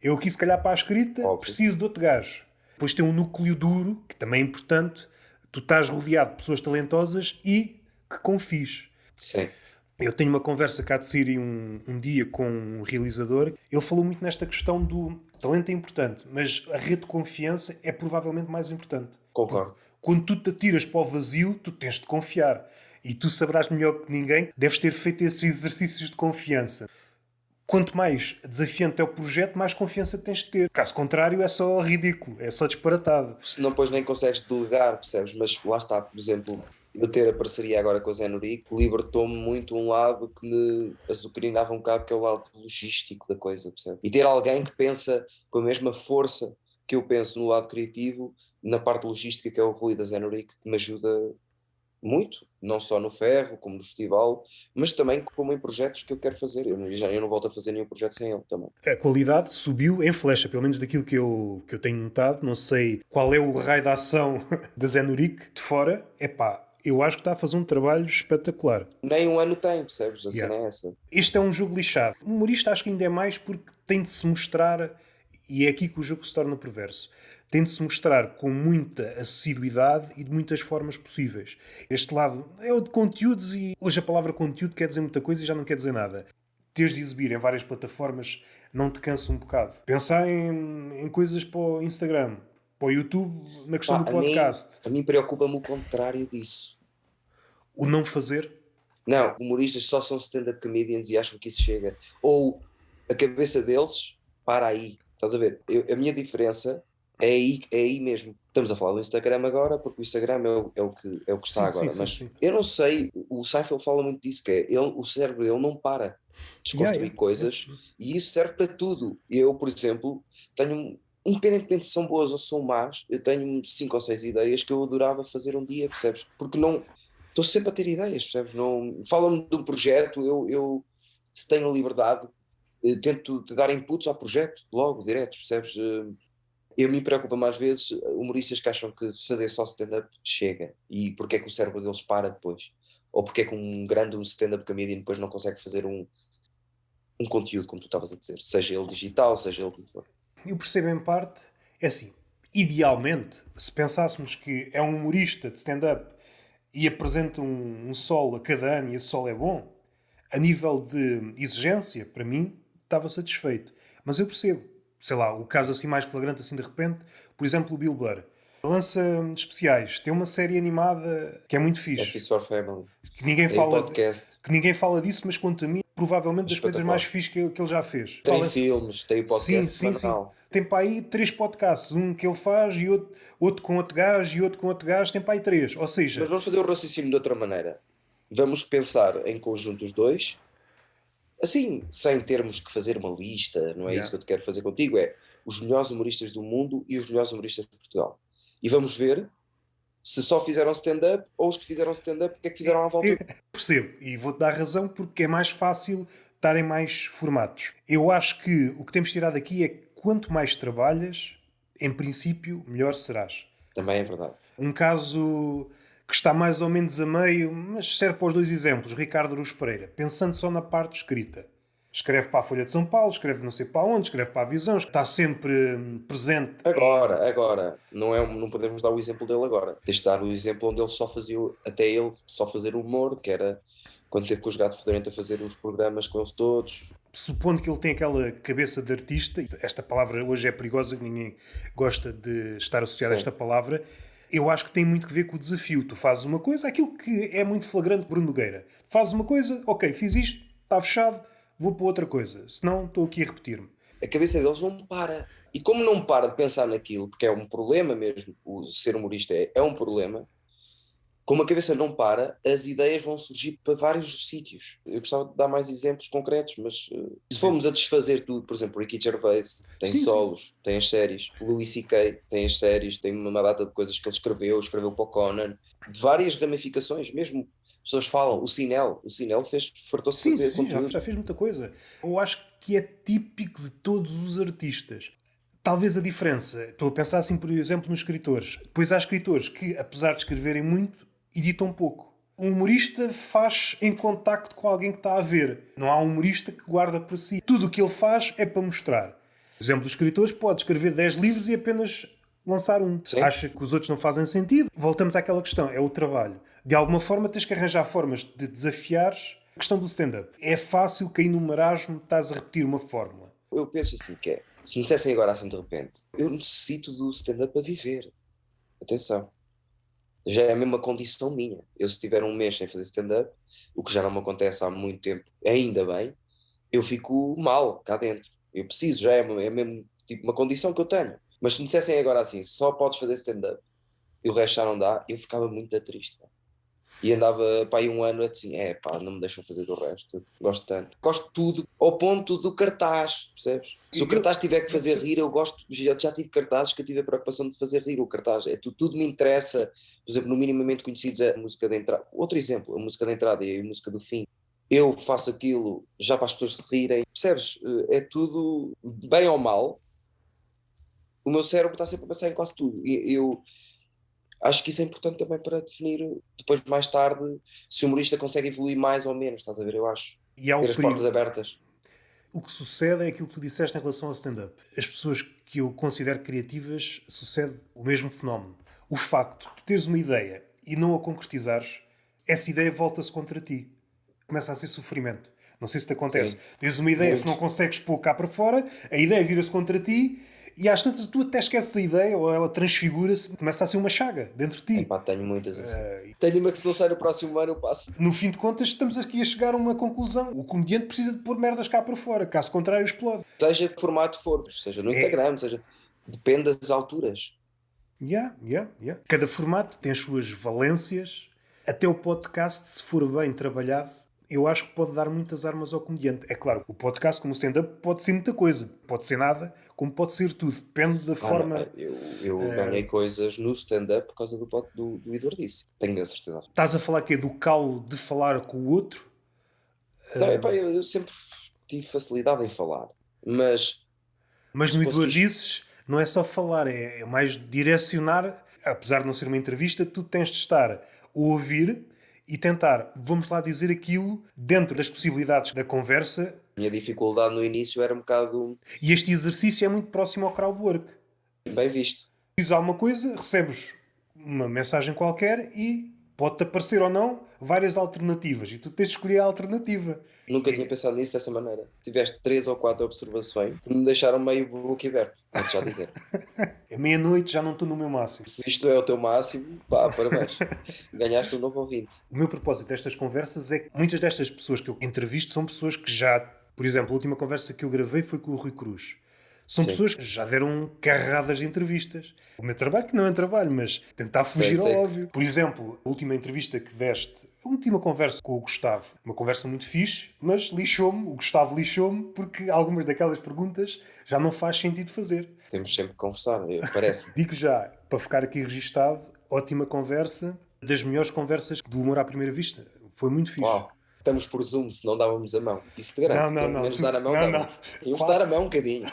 Eu aqui, se calhar, para a escrita, óbvio. preciso de outro gajo. Depois tem um núcleo duro, que também é importante. Tu estás rodeado de pessoas talentosas e que confies. Sim, Eu tenho uma conversa cá de Siri um dia com um realizador. Ele falou muito nesta questão do talento é importante, mas a rede de confiança é provavelmente mais importante. Porque concordo. quando tu te atiras para o vazio, tu tens de confiar. E tu saberás melhor que ninguém, deves ter feito esses exercícios de confiança. Quanto mais desafiante é o projeto, mais confiança tens de ter. Caso contrário, é só ridículo, é só disparatado. Senão depois nem consegues delegar, percebes? Mas lá está, por exemplo, eu ter a parceria agora com a Zé Norico libertou-me muito um lado que me azucrinava um bocado, que é o lado logístico da coisa, percebes? E ter alguém que pensa com a mesma força que eu penso no lado criativo, na parte logística, que é o Rui da Zé Norico, que me ajuda muito, não só no ferro, como no festival, mas também como em projetos que eu quero fazer. Eu não volto a fazer nenhum projeto sem ele também. A qualidade subiu em flecha, pelo menos daquilo que eu tenho notado. Não sei qual é o raio de ação da Zenuric de fora. Epá, eu acho que está a fazer um trabalho espetacular. Nem um ano tem, percebes? A Yeah. cena é essa. Este é um jogo lixado. O humorista acho que ainda é mais porque tem de se mostrar, e é aqui que o jogo se torna perverso, tem de se mostrar com muita assiduidade e de muitas formas possíveis. Este lado é o de conteúdos e hoje a palavra conteúdo quer dizer muita coisa e já não quer dizer nada. teres de exibir em várias plataformas não te cansa um bocado? Pensar em coisas para o Instagram, para o YouTube, na questão Pá, do podcast. a mim preocupa-me o contrário disso. O não fazer. Não, humoristas só são stand-up comedians e acham que isso chega. Ou a cabeça deles para aí. Estás a ver? A minha diferença é aí mesmo. Estamos a falar do Instagram agora, porque o Instagram é o que está Sim, sim, agora. sim, Mas sim. eu não sei, o Seinfeld fala muito disso, que é o cérebro dele não para de Yeah, desconstruir yeah, coisas yeah. e isso serve para tudo. Eu, por exemplo, tenho, independentemente se são boas ou são más, eu tenho 5 ou 6 ideias que eu adorava fazer um dia, percebes? Porque não estou sempre a ter ideias, percebes? Não, falam-me de um projeto, eu se tenho liberdade, tento de dar inputs ao projeto, logo, direto, percebes? Eu me preocupo mais vezes humoristas que acham que fazer só stand-up chega e porque é que o cérebro deles para depois, ou porque é que um grande stand-up comedian depois não consegue fazer um conteúdo, como tu estavas a dizer, seja ele digital, seja ele como for. Eu percebo em parte, é assim, idealmente, se pensássemos que é um humorista de stand-up e apresenta um solo a cada ano e esse solo é bom, a nível de exigência, para mim, estava satisfeito. Mas eu percebo, sei lá, o caso assim mais flagrante assim de repente, por exemplo, o Bill Burr. Lança especiais, tem uma série animada que é muito fixe, Office for Family, que ninguém tem o fala, podcast, que ninguém fala disso, mas quanto a mim, provavelmente das coisas mais espetacular. fixes que ele já fez. Tem Fala-se. filmes, tem o Sim, podcast sim, sim. semanal. Tem para aí 3 podcasts. Um que ele faz e outro com outro gajo e outro com outro gajo. Tem para aí 3. Ou Mas seja, vamos fazer o raciocínio de outra maneira. Vamos pensar em conjunto os dois, assim, sem termos que fazer uma lista, não é yeah. isso que eu te quero fazer contigo, é os melhores humoristas do mundo e os melhores humoristas de Portugal. E vamos ver se só fizeram stand-up ou os que fizeram stand-up, o que é que fizeram à volta. Eu percebo e vou-te dar razão porque é mais fácil estarem mais formatos. Eu acho que o que temos tirado aqui é que quanto mais trabalhas, em princípio, melhor serás. Também é verdade. Um caso que está mais ou menos a meio, mas serve para os dois exemplos. Ricardo Aruz Pereira, pensando só na parte escrita. Escreve para a Folha de São Paulo, escreve não sei para onde, escreve para a Visão, está sempre presente em... Agora, não podemos dar o exemplo dele agora. Tens de dar o exemplo onde ele só fazia, até ele só fazer humor, que era quando teve com os Gato Fedorento a fazer os programas com eles todos. Supondo que ele tem aquela cabeça de artista, esta palavra hoje é perigosa, ninguém gosta de estar associado a Sim. esta palavra, eu acho que tem muito que ver com o desafio. Tu fazes uma coisa, aquilo que é muito flagrante, Bruno Nogueira. Fazes uma coisa, ok, fiz isto, está fechado, vou para outra coisa. Senão estou aqui a repetir-me. A cabeça deles não para. E como não para de pensar naquilo, porque é um problema mesmo, o ser humorista é um problema, como a cabeça não para, as ideias vão surgir para vários sítios. Eu gostava de dar mais exemplos concretos, mas se formos a desfazer tudo, por exemplo, Ricky Gervais tem Sim, sim. solos, tem as séries, Louis C.K. tem as séries, tem uma data de coisas que ele escreveu para o Conan, de várias ramificações, mesmo pessoas falam, o Sinel fartou-se de Sim, fazer sim, conteúdo. já fez muita coisa. Eu acho que é típico de todos os artistas. Talvez a diferença, estou a pensar assim, por exemplo, nos escritores. Depois há escritores que, apesar de escreverem muito, editam pouco. Um humorista faz em contacto com alguém que está a ver. Não há um humorista que guarda para si. Tudo o que ele faz é para mostrar. Por exemplo, dos escritores pode escrever 10 livros e apenas lançar um. Sim. Acha que os outros não fazem sentido. Voltamos àquela questão, é o trabalho. De alguma forma tens que arranjar formas de desafiares a questão do stand-up. É fácil cair no marasmo, estás a repetir uma fórmula. Eu penso assim que é, se me dissessem agora assim de repente, eu necessito do stand-up para viver. Atenção. Já é a mesma condição minha. Eu se tiver um mês sem fazer stand-up, o que já não me acontece há muito tempo, ainda bem, eu fico mal cá dentro. Eu preciso, é mesmo tipo uma condição que eu tenho. Mas se me dissessem agora assim, só podes fazer stand-up e o resto já não dá, eu ficava muito triste. Pá. E andava para aí um ano assim, não me deixam fazer do resto, gosto tanto. Gosto de tudo, ao ponto do cartaz, percebes? Se o cartaz tiver que fazer rir, eu gosto, já tive cartazes que eu tive a preocupação de fazer rir o cartaz, tudo me interessa, por exemplo, no minimamente conhecidos a música de entrada, outro exemplo, a música de entrada e a música do fim, eu faço aquilo já para as pessoas rirem, percebes? É tudo, bem ou mal, o meu cérebro está sempre a pensar em quase tudo, e eu acho que isso é importante também para definir depois, mais tarde, se o humorista consegue evoluir mais ou menos, estás a ver? Eu acho. E há o Ter as portas perigo. abertas. O que sucede é aquilo que tu disseste em relação ao stand-up. As pessoas que eu considero criativas, sucede o mesmo fenómeno. O facto de teres uma ideia e não a concretizares, essa ideia volta-se contra ti. Começa a ser sofrimento. Não sei se te acontece. Sim. Tens uma ideia, se Muito. não consegues pôr cá para fora, a ideia vira-se contra ti e às tantas tu até esqueces a ideia ou ela transfigura-se, começa a ser uma chaga dentro de ti. Epá, tenho muitas assim. Tenho uma que se não sai no próximo ano eu passo. No fim de contas, estamos aqui a chegar a uma conclusão. O comediante precisa de pôr merdas cá para fora, caso contrário, explode. Seja de que formato for, seja no Instagram, seja... Depende das alturas. Yeah. Cada formato tem as suas valências. Até o podcast, se for bem trabalhado, eu acho que pode dar muitas armas ao comediante. É claro, o podcast, como o stand-up, pode ser muita coisa. Pode ser nada, como pode ser tudo. Depende da forma... Não, eu ganhei coisas no stand-up por causa do Eduardice. Tenho a certeza. Estás a falar que é do calo de falar com o outro? Não, epá, eu sempre tive facilidade em falar. Mas Mas se no conseguis- Eduardices não é só falar, é mais direcionar. Apesar de não ser uma entrevista, tu tens de estar a ouvir e tentar, vamos lá dizer aquilo, dentro das possibilidades da conversa. a minha dificuldade no início era um bocado E este exercício é muito próximo ao crowdwork. bem visto. Dizes alguma coisa, recebes uma mensagem qualquer e pode-te aparecer ou não várias alternativas. E tu tens de escolher a alternativa. Nunca tinha pensado nisso dessa maneira. Tiveste 3 ou 4 observações que me deixaram meio boquiaberto. Vou-te já dizer. É meia-noite, já não estou no meu máximo. Se isto é o teu máximo, pá, parabéns. Ganhaste um novo ouvinte. O meu propósito destas conversas é que muitas destas pessoas que eu entrevisto são pessoas que já... Por exemplo, a última conversa que eu gravei foi com o Rui Cruz. São Sim. pessoas que já deram carradas de entrevistas. O meu trabalho, que não é trabalho, mas tentar fugir Sei. ao óbvio. Por exemplo, a última entrevista que deste, a última conversa com o Gustavo, uma conversa muito fixe, mas lixou-me, o Gustavo lixou-me, porque algumas daquelas perguntas já não faz sentido fazer. Temos sempre que conversar, parece-me. Digo já, para ficar aqui registado, ótima conversa, das melhores conversas do Humor à Primeira Vista. Foi muito fixe. Uau, estamos por Zoom, se não dávamos a mão. Isso te garanto. Não, Pelo menos tu- dar a mão, não, dávamos. não. Íamos Quase. dar a mão um bocadinho.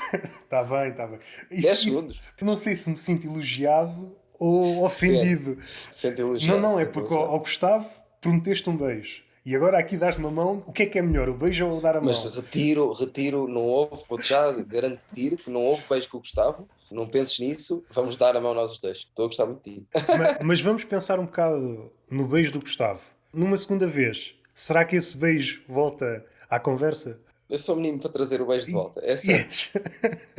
Está bem, está bem. 10 segundos. Não sei se me sinto elogiado ou ofendido. Sente elogiado. Não, é sente porque elogiado. ao Gustavo prometeste um beijo. E agora aqui dás-me a mão. O que é melhor, o beijo ou dar a mão? Mas retiro, não houve, vou-te já garantir que não houve beijo com o Gustavo. Não penses nisso, vamos dar a mão nós os dois. Estou a gostar muito de ti. Mas vamos pensar um bocado no beijo do Gustavo. Numa segunda vez, será que esse beijo volta à conversa? Eu sou menino para trazer o beijo de volta. É sério.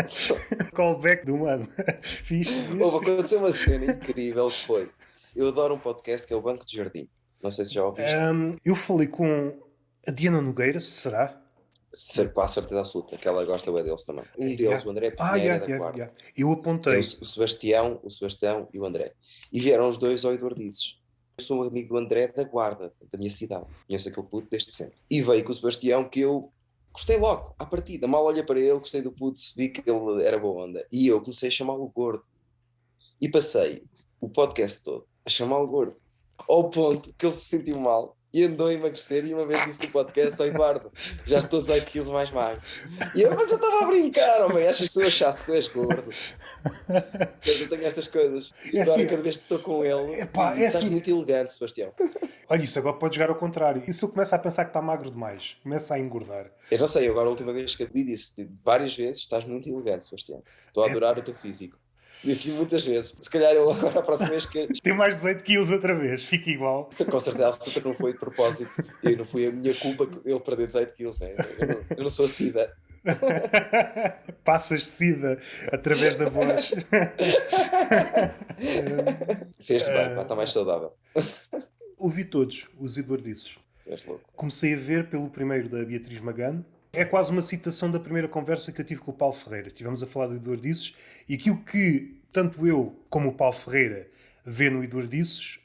Yes. Callback do humano. Fixe. Houve acontecer uma cena incrível que foi. Eu adoro um podcast que é o Banco de Jardim. Não sei se já ouviste. Eu falei com a Diana Nogueira, será? Com a certeza absoluta que ela gosta bem deles também. Um deles, o André Pinheira da Guarda. Eu É apontei. o Sebastião e o André. E vieram os dois ao Eduardices. Eu sou um amigo do André da Guarda, da minha cidade. Conheço aquele puto desde sempre. E veio com o Sebastião que eu gostei logo, à partida. Mal olhei para ele, gostei do puto, vi que ele era boa onda. E eu comecei a chamá-lo gordo. E passei o podcast todo a chamá-lo gordo. Ao ponto que ele se sentiu mal e andou a emagrecer. E uma vez disse no podcast ao Eduardo: já estou 18 quilos mais magro. E eu, mas eu estava a brincar, homem. Achas que se eu achasse que tu és gordo? Eu tenho estas coisas. E É agora, assim, cada vez que estou com ele, epá, é estás assim. muito elegante, Sebastião. Olha, isso agora pode jogar ao contrário. E se eu começo a pensar que está magro demais? Começa a engordar. Eu não sei, agora a última vez que eu vi disse várias vezes: estás muito elegante, Sebastião. Estou a adorar o teu físico. Disse-lhe muitas vezes. Se calhar ele agora a próxima vez que. Tem mais 18 quilos outra vez. Fica igual. Com certeza absoluta não foi de propósito. E não foi a minha culpa que ele perder 18 quilos. Né? Eu não sou SIDA. Passas sida através da voz. Fez-te bem, pá, está mais saudável. Ouvi todos os Eduardices. És louco. Comecei a ver pelo primeiro da Beatriz Magano. É quase uma citação da primeira conversa que eu tive com o Paulo Ferreira. Estivemos a falar do Eduardices e aquilo que tanto eu como o Paulo Ferreira vê no Eduardices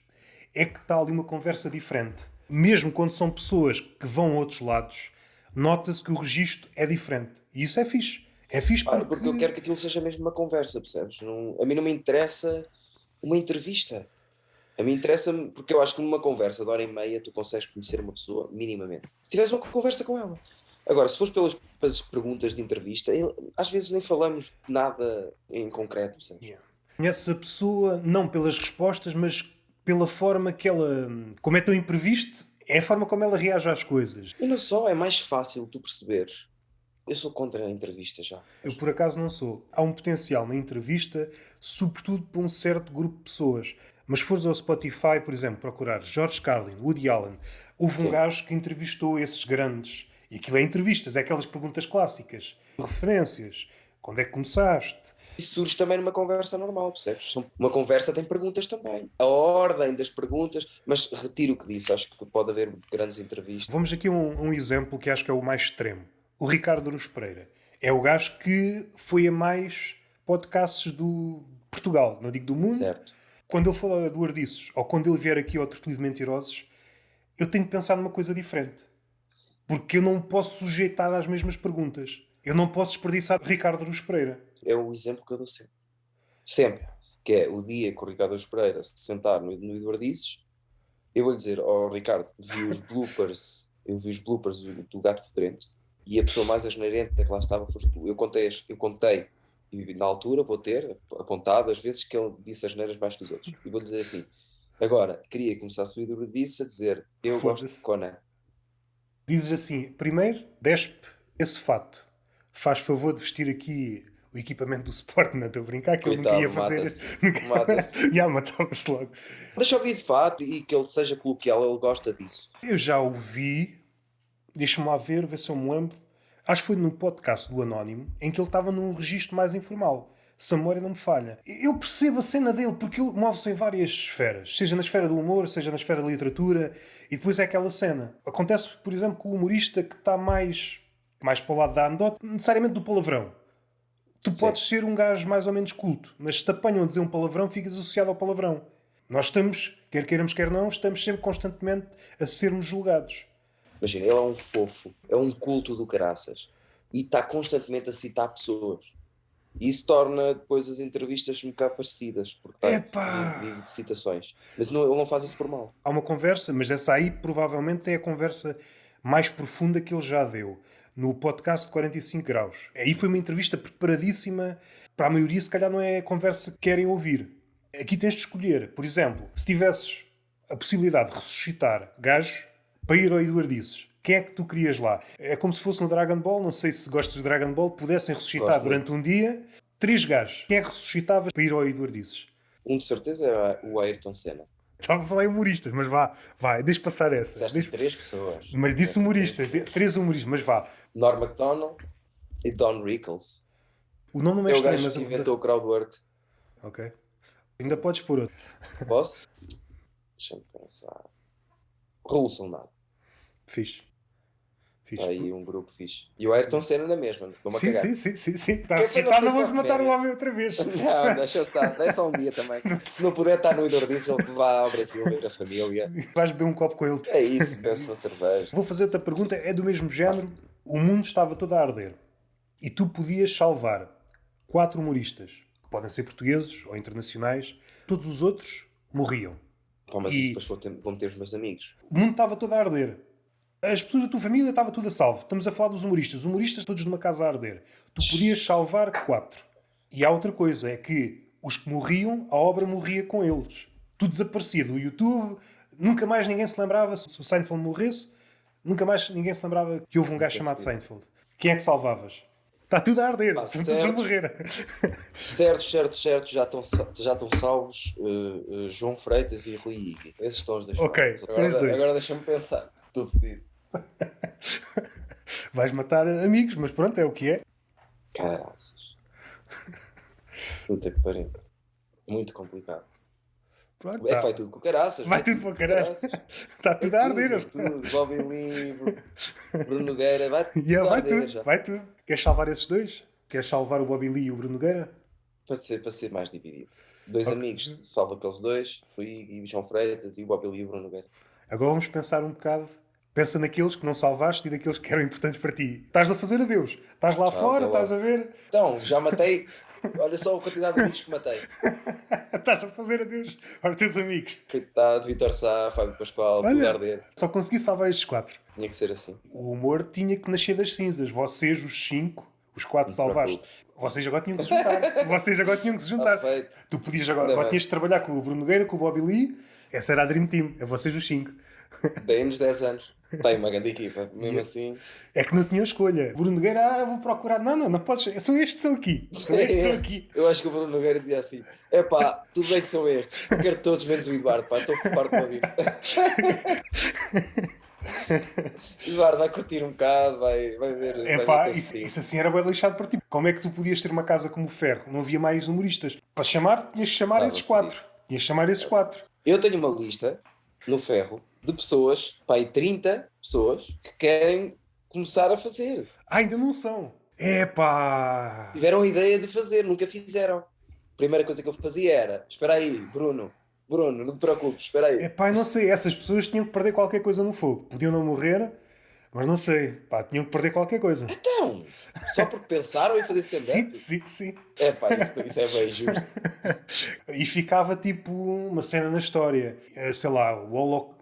é que está ali uma conversa diferente. Mesmo quando são pessoas que vão a outros lados, nota-se que o registro é diferente. E isso é fixe. É fixe Porque eu quero que aquilo seja mesmo uma conversa, percebes? A mim não me interessa uma entrevista. A mim interessa-me, porque eu acho que numa conversa de hora e meia tu consegues conhecer uma pessoa minimamente. Se tiveres uma conversa com ela. Agora, se fores pelas perguntas de entrevista, às vezes nem falamos de nada em concreto, percebes? Yeah. Conheces a pessoa não pelas respostas, mas pela forma que ela... Como é tão imprevisto, é a forma como ela reage às coisas. E não só, é mais fácil tu perceberes. Eu sou contra a entrevista já. Eu, por acaso, não sou. Há um potencial na entrevista, sobretudo para um certo grupo de pessoas. Mas se fores ao Spotify, por exemplo, procurar George Carlin, Woody Allen, houve um Sim. gajo que entrevistou esses grandes E aquilo é entrevistas, é aquelas perguntas clássicas, referências, quando é que começaste? Isso surge também numa conversa normal, percebes? Uma conversa tem perguntas também. A ordem das perguntas, mas retiro o que disse, acho que pode haver grandes entrevistas. Vamos aqui a um exemplo que acho que é o mais extremo. O Ricardo Aruz Pereira. É o gajo que foi a mais podcasts do Portugal, não digo do mundo. Certo. Quando ele fala do Ardiços, ou quando ele vier aqui ao Tertúlio de Mentirosos, eu tenho que pensar numa coisa diferente. Porque eu não posso sujeitar às mesmas perguntas. Eu não posso desperdiçar Ricardo Aruz Pereira. É o exemplo que eu dou sempre. Sempre. Que é o dia que o Ricardo Aruz Pereira se sentar no Eduardices, eu vou-lhe dizer, Ricardo, eu vi os bloopers do Gato Fedorento, e a pessoa mais asneirenta que lá estava foste tu. Eu contei, e na altura vou ter apontado as vezes que ele disse asneiras mais que os outros. E vou-lhe dizer assim, agora, queria que começasse o Eduardices a dizer, eu gosto de Conan. Dizes assim, primeiro, despe esse fato. Faz favor de vestir aqui o equipamento do Sport, não estou a brincar, que Coitado, eu nunca ia fazer. mata-se. Já matava-se logo. Deixa eu ouvir de fato e que ele seja coloquial, ele gosta disso. Eu já o vi, deixa-me lá ver se eu me lembro. Acho que foi no podcast do Anónimo, em que ele estava num registro mais informal. Se a memória não me falha. Eu percebo a cena dele, porque ele move-se em várias esferas. Seja na esfera do humor, seja na esfera da literatura. E depois é aquela cena. Acontece, por exemplo, com o humorista que está mais para o lado da anedota, necessariamente do palavrão. Tu podes ser um gajo mais ou menos culto, mas se te apanham a dizer um palavrão, ficas associado ao palavrão. Nós estamos, quer queiramos, quer não, estamos sempre constantemente a sermos julgados. Imagina, ele é um fofo, é um culto do caraças e está constantemente a citar pessoas. E isso torna depois as entrevistas um bocado parecidas, porque vive de citações. Mas ele não faz isso por mal. Há uma conversa, mas essa aí provavelmente é a conversa mais profunda que ele já deu, no podcast de 45 graus. Aí foi uma entrevista preparadíssima. Para a maioria, se calhar, não é a conversa que querem ouvir. Aqui tens de escolher. Por exemplo, se tivesses a possibilidade de ressuscitar gajos para ir ao Eduardices, quem é que tu querias lá? É como se fosse no Dragon Ball, não sei se gostas de Dragon Ball, pudessem ressuscitar durante um dia 3 gajos. Quem é que ressuscitavas para ir ao Eduardices? Um de certeza é o Ayrton Senna. Estava a falar em humoristas, mas vá, deixa passar essa. Disseste 3 pessoas. Mas disse humoristas, 3 humoristas, mas vá. Norm Macdonald e Don Rickles. O nome não é o estranho, gajo mas... que inventou o crowdwork. Ok. Ainda podes pôr outro. Posso? Deixa-me pensar. Raul Soldado. Fixe. Está aí um grupo fixe. E o Ayrton Senna na mesma. Sim. Está a ressuscitar, não vamos matar o homem outra vez. Não, deixa estar. É só um dia também. Se não puder estar no Eduardices, ele vá ao Brasil ver a família. Vais beber um copo com ele. É isso, bebes uma cerveja. Vou fazer outra pergunta, é do mesmo género. O mundo estava todo a arder. E tu podias salvar 4 humoristas, que podem ser portugueses ou internacionais. Todos os outros morriam. Pô, mas isso depois vão ter os meus amigos. O mundo estava todo a arder. As pessoas da tua família estava tudo a salvo. Estamos a falar dos humoristas. Os humoristas todos numa casa a arder. Tu podias salvar 4. E há outra coisa, é que os que morriam, a obra morria com eles. Tu desaparecia do YouTube, nunca mais ninguém se lembrava, se o Seinfeld morresse, nunca mais ninguém se lembrava que houve um gajo chamado Seinfeld. Quem é que salvavas? Está tudo a arder. Estão todos a morrer. Certo. Já estão salvos João Freitas e Rui Igui. Esses estão os dois. Ok, agora deixa-me pensar. Estou fedido. Vais matar amigos, mas pronto, é o que é. Caraças. Puta que pariu. Muito complicado. Pronto, é que vai tudo com caraças. Vai tudo para caraças. Está tudo a arder. Tudo. Bobby Lee, Bruno Nogueira, vai tudo. Vai tudo. Queres salvar esses dois? Queres salvar o Bobby Lee e o Bruno Nogueira? Para ser mais dividido. 2 amigos, salva aqueles 2, Rui e João Freitas e o Bobby Lee e o Bruno Nogueira. Agora vamos pensar um bocado. Pensa naqueles que não salvaste e daqueles que eram importantes para ti. Estás a fazer adeus. Estás lá fora, estás a ver. Então, já matei. Olha só a quantidade de amigos que matei. Estás a fazer adeus aos teus amigos. Coitado, Vitor Sá, Fábio Pascoal, tudo a arder. Só consegui salvar estes 4. Tinha que ser assim. O humor tinha que nascer das cinzas. Vocês, os 5, os 4 salvaste. Vocês agora tinham que se juntar. Tu podias agora tinhas de trabalhar com o Bruno Nogueira, com o Bobby Lee. Essa era a Dream Team. É vocês os 5. Dei-nos 10 anos. Tem uma grande equipa, mesmo assim. É que não tinha escolha. Bruno Nogueira, eu vou procurar. Não podes. São estes que estão aqui. Eu acho que o Bruno Nogueira dizia assim: epá, tudo bem que são estes. Eu quero todos menos o Eduardo, pá, estou farto de ouvir. Eduardo vai curtir um bocado, vai ver o Epá, teu isso, stream. isso assim era bem lixado para ti. Como é que tu podias ter uma casa como o Ferro? Não havia mais humoristas. Para chamar, tinhas de chamar Estava esses fodido. 4. Tinhas de chamar esses 4. Eu tenho uma lista no ferro de pessoas, pá, aí 30 pessoas que querem começar a fazer. Ah, ainda não são. Epá. Tiveram a ideia de fazer, nunca fizeram. A primeira coisa que eu fazia era: espera aí, Bruno, não te preocupes, espera aí. Epá, eu não sei. Essas pessoas tinham que perder qualquer coisa no fogo. Podiam não morrer, mas não sei. Pá, tinham que perder qualquer coisa. Então, só porque pensaram em fazer Sim, stand-up? sim, sim. É pá, isso é bem justo. E ficava tipo uma cena na história. Sei lá,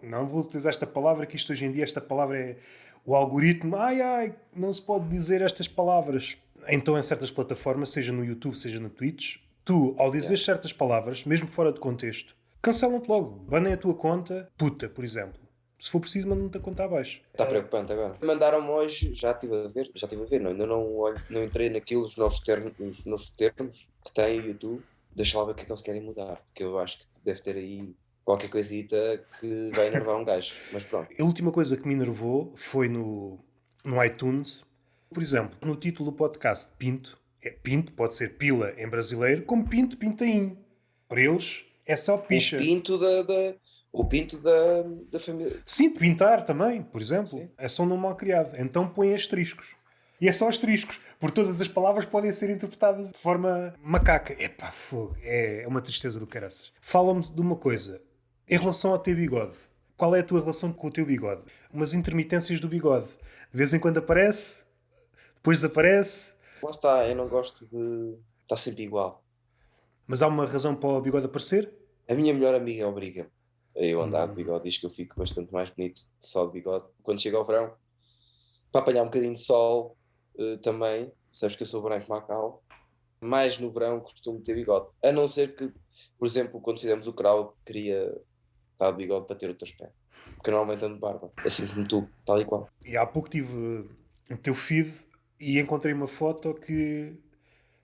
não vou utilizar esta palavra, que isto hoje em dia, esta palavra é o algoritmo. Ai, ai, não se pode dizer estas palavras. Então, em certas plataformas, seja no YouTube, seja no Twitch, tu, ao dizer Yeah. certas palavras, mesmo fora de contexto, cancelam-te logo. Banem a tua conta, puta, por exemplo. Se for preciso, mandam-te a conta abaixo. Está preocupante agora. Mandaram-me hoje, já estive a ver, não, ainda não entrei naquilo, os novos termos que tem o YouTube. Deixa lá ver o que é que eles querem mudar, porque eu acho que deve ter aí qualquer coisita que vai enervar um gajo, mas pronto. A última coisa que me enervou foi no iTunes. Por exemplo, no título do podcast Pinto, é Pinto, pode ser pila em brasileiro, como Pinto, pintainho. Para eles é só O picha. pinto da família. Sim, de pintar também, por exemplo. Sim. É só um nome mal criado. Então põe asteriscos. E é só asteriscos, porque todas as palavras podem ser interpretadas de forma macaca. Epá, fogo. É uma tristeza do caraças. Fala-me de uma coisa. Em relação ao teu bigode. Qual é a tua relação com o teu bigode? Umas intermitências do bigode. De vez em quando aparece, depois desaparece. Lá está, eu não gosto de estar sempre igual. Mas há uma razão para o bigode aparecer? A minha melhor amiga obriga-me a eu andar de bigode, diz que eu fico bastante mais bonito só de bigode. Quando chega ao verão, para apanhar um bocadinho de sol também, sabes que eu sou branco macau, mais no verão costumo ter bigode. A não ser que, por exemplo, quando fizemos o crowd, queria estar de bigode para ter o teu aspecto. Porque normalmente ando de barba, assim como tu, tal e qual. E há pouco tive o teu feed e encontrei uma foto que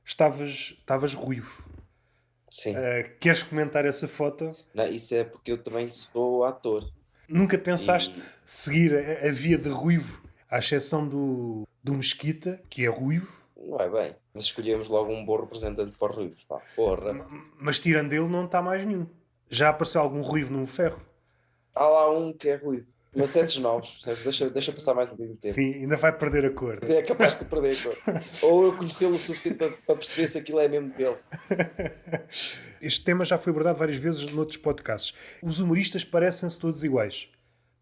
estavas ruivo. Sim, Queres comentar essa foto? não, isso é porque eu também sou ator. Nunca pensaste E seguir a via de ruivo, à exceção do Mesquita, que é ruivo, não é bem, mas escolhemos logo um bom representante para os ruivos, pá, porra. mas tirando ele não está mais nenhum. Já apareceu algum ruivo no ferro? Há lá um que é ruivo, mas sentes novos, percebes? Deixa passar mais um bocadinho de tempo. Sim, ainda vai perder a cor. É capaz de perder a cor. Ou eu conhecê-lo o suficiente para perceber se aquilo é mesmo dele. Este tema já foi abordado várias vezes noutros podcasts. Os humoristas parecem-se todos iguais.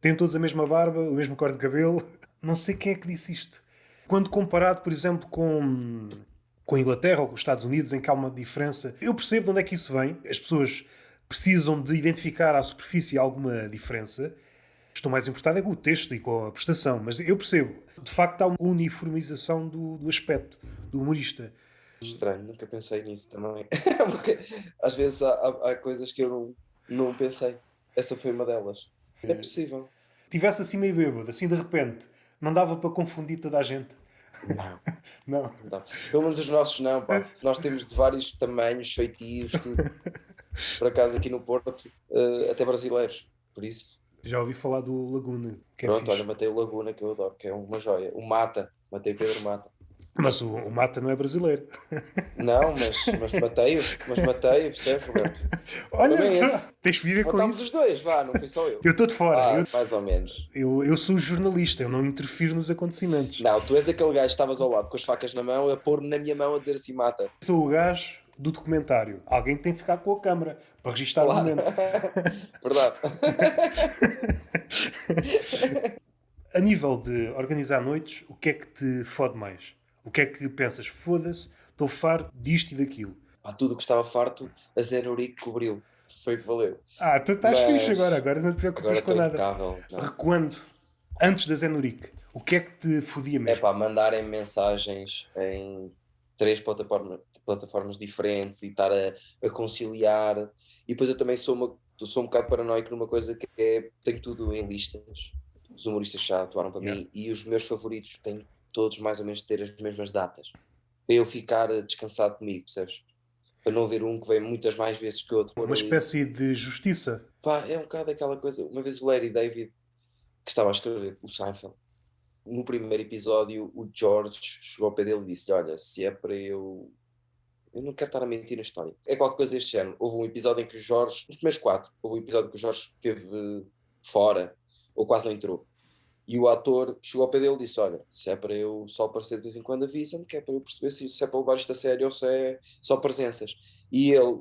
Têm todos a mesma barba, o mesmo corte de cabelo. Não sei quem é que disse isto. Quando comparado, por exemplo, com a Inglaterra ou com os Estados Unidos, em que há uma diferença, eu percebo de onde é que isso vem. As pessoas precisam de identificar à superfície alguma diferença. Estou mais importado é com o texto e com a prestação, mas eu percebo. De facto, há uma uniformização do aspecto do humorista. Estranho, nunca pensei nisso também. Porque às vezes há coisas que eu não pensei. Essa foi uma delas. É possível. Tivesse assim meio bêbado, assim de repente, não dava para confundir toda a gente. Não, Não. não. Pelo menos os nossos não, pá. Nós temos de vários tamanhos, feitios, tudo. Por acaso aqui no Porto, até brasileiros. Por isso, Já ouvi falar do Laguna, que é pronto, fixe. olha, matei o Laguna, que eu adoro, que é uma joia. O Mata, matei o Pedro Mata. Mas o Mata não é brasileiro. Não, mas matei-o, percebes, Roberto? Olha, Também esse. tens que viver com Matámos isso. os dois, vá, não fui só eu. Eu estou de fora. Ah, mais ou menos. Eu sou jornalista, eu não interfiro nos acontecimentos. Não, tu és aquele gajo que estavas ao lado com as facas na mão, a pôr-me na minha mão a dizer assim, mata. Sou o gajo do documentário. Alguém tem que ficar com a câmara para registrar o Claro. momento. Verdade. A nível de organizar noites, o que é que te fode mais? O que é que pensas? Foda-se, estou farto disto e daquilo. Pá, tudo o que estava farto, a Zé Nurico cobriu. Foi o que valeu. Tu estás Mas fixe agora não te preocupas agora com estou nada. impecável. Não. Recuando, antes da Zenuric, o que é que te fodia É mesmo? pá, mandarem mensagens em 3 plataformas diferentes e estar a conciliar. E depois eu também sou um bocado paranoico numa coisa que é, tenho tudo em listas. Os humoristas já atuaram para Yeah. mim e os meus favoritos têm todos mais ou menos ter as mesmas datas. Para eu ficar descansado comigo, percebes? Para não haver um que vem muitas mais vezes que outro. Uma espécie de justiça. Pá, é um bocado aquela coisa. Uma vez o Larry David, que estava a escrever o Seinfeld. No primeiro episódio, o George chegou ao pé dele e disse: olha, se é para eu não quero estar a mentir na história. É qualquer coisa deste género. Houve um episódio em que o Jorge, nos primeiros 4, houve um episódio que o Jorge esteve fora, ou quase não entrou. E o ator chegou ao pé dele e disse: olha, se é para eu só aparecer de vez em quando, avisa-me, que é para eu perceber se é para levar isto a sério ou se é só presenças. E ele,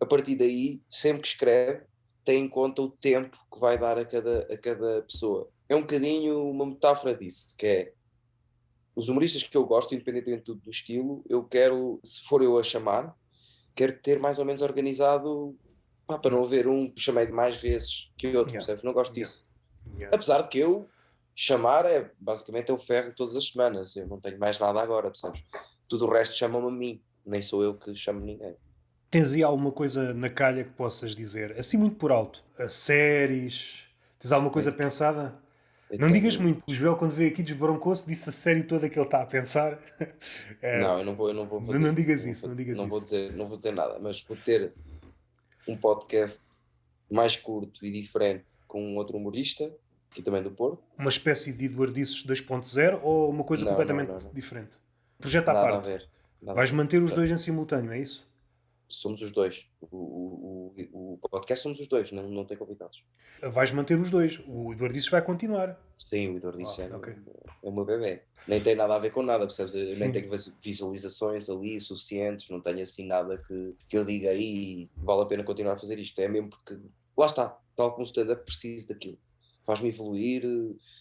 a partir daí, sempre que escreve, tem em conta o tempo que vai dar a cada pessoa. É um bocadinho uma metáfora disso, que é os humoristas que eu gosto, independentemente do estilo, eu quero, se for eu a chamar, quero ter mais ou menos organizado, pá, para não haver um que chamei de mais vezes que outro, Yeah. percebes? Não gosto Yeah. disso. Yeah. Apesar de que eu chamar é basicamente eu ferro todas as semanas, eu não tenho mais nada agora, percebes? Tudo o resto chama-me a mim, nem sou eu que chamo ninguém. Tens aí alguma coisa na calha que possas dizer, assim muito por alto? A séries? Tens alguma coisa pensada? Eu Não digas tenho... muito. O Joel, quando veio aqui, desbroncou-se, disse a série toda que ele está a pensar. Não, eu não vou fazer Não isso. digas isso, não digas isso. Não vou dizer nada, mas vou ter um podcast mais curto e diferente com um outro humorista, aqui também do Porto. Uma espécie de Eduardices 2.0 ou uma coisa completamente Não. diferente? Projeto à Nada a parte. ver. Nada a Vais ver. manter os dois em simultâneo, é isso? Somos os dois. O podcast somos os dois, não tem convidados. Vais manter os dois. O Eduardices vai continuar. Sim, o Eduardo disse Ok. é o meu bebê. Nem tem nada a ver com nada, percebes? Eu Sim. nem tenho visualizações ali suficientes, não tenho assim nada que eu diga aí vale a pena continuar a fazer isto. É mesmo porque, lá está, tal como o stand-up, preciso daquilo. Faz-me evoluir,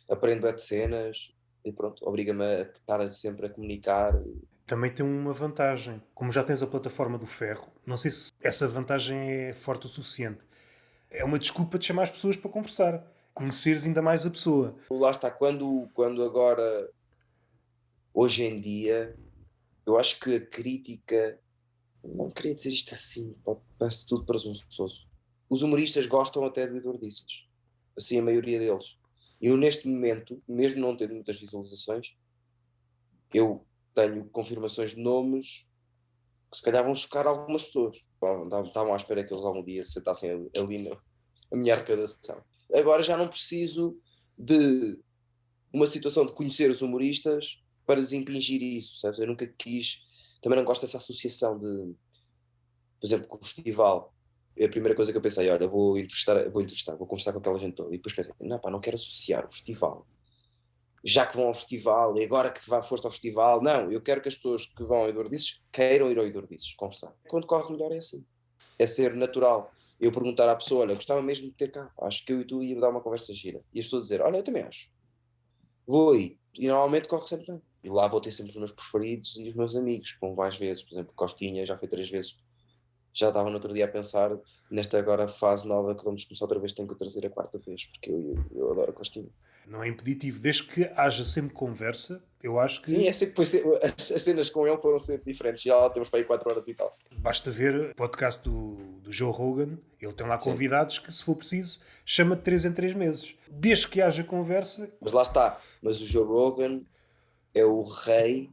aprendo de cenas e pronto, obriga-me a estar sempre a comunicar. Também tem uma vantagem. Como já tens a plataforma do ferro, não sei se essa vantagem é forte o suficiente. É uma desculpa de chamar as pessoas para conversar. Conheceres ainda mais a pessoa. Lá está, quando agora, hoje em dia, eu acho que a crítica, não queria dizer isto assim, parece tudo presunçoso. Os humoristas gostam até do Eduardices, assim a maioria deles. Eu neste momento, mesmo não tendo muitas visualizações, eu tenho confirmações de nomes que se calhar vão chocar algumas pessoas. Bom, estavam à espera que eles algum dia se sentassem ali na minha arrecadação. Agora já não preciso de uma situação de conhecer os humoristas para desimpingir isso, sabes? Eu nunca quis, também não gosto dessa associação de, por exemplo, com o festival. É a primeira coisa que eu pensei, olha, vou conversar com aquela gente toda. E depois pensei, não pá, não quero associar o festival. Já que vão ao festival, e agora que foste ao festival, não, eu quero que as pessoas que vão ao Eduardices queiram ir ao Eduardices conversar. Quando corre melhor é assim. É ser natural. Eu perguntar à pessoa, olha, eu gostava mesmo de ter cá, acho que eu e tu ia dar uma conversa gira. E as pessoas dizer, olha, eu também acho. Vou aí. E normalmente corre sempre bem. E lá vou ter sempre os meus preferidos e os meus amigos, com mais vezes. Por exemplo, Costinha, já foi 3 vezes. Já estava no outro dia a pensar, nesta agora fase nova que vamos começar outra vez, tenho que o trazer a 4ª vez, porque eu adoro a Costinha. Não é impeditivo. Desde que haja sempre conversa, eu acho que... Sim, é sempre, as cenas com ele foram sempre diferentes. Já temos para aí 4 horas e tal. Basta ver o podcast do Joe Rogan. Ele tem lá Sim. convidados que, se for preciso, chama de 3 em 3 meses. Desde que haja conversa... Mas lá está. Mas o Joe Rogan é o rei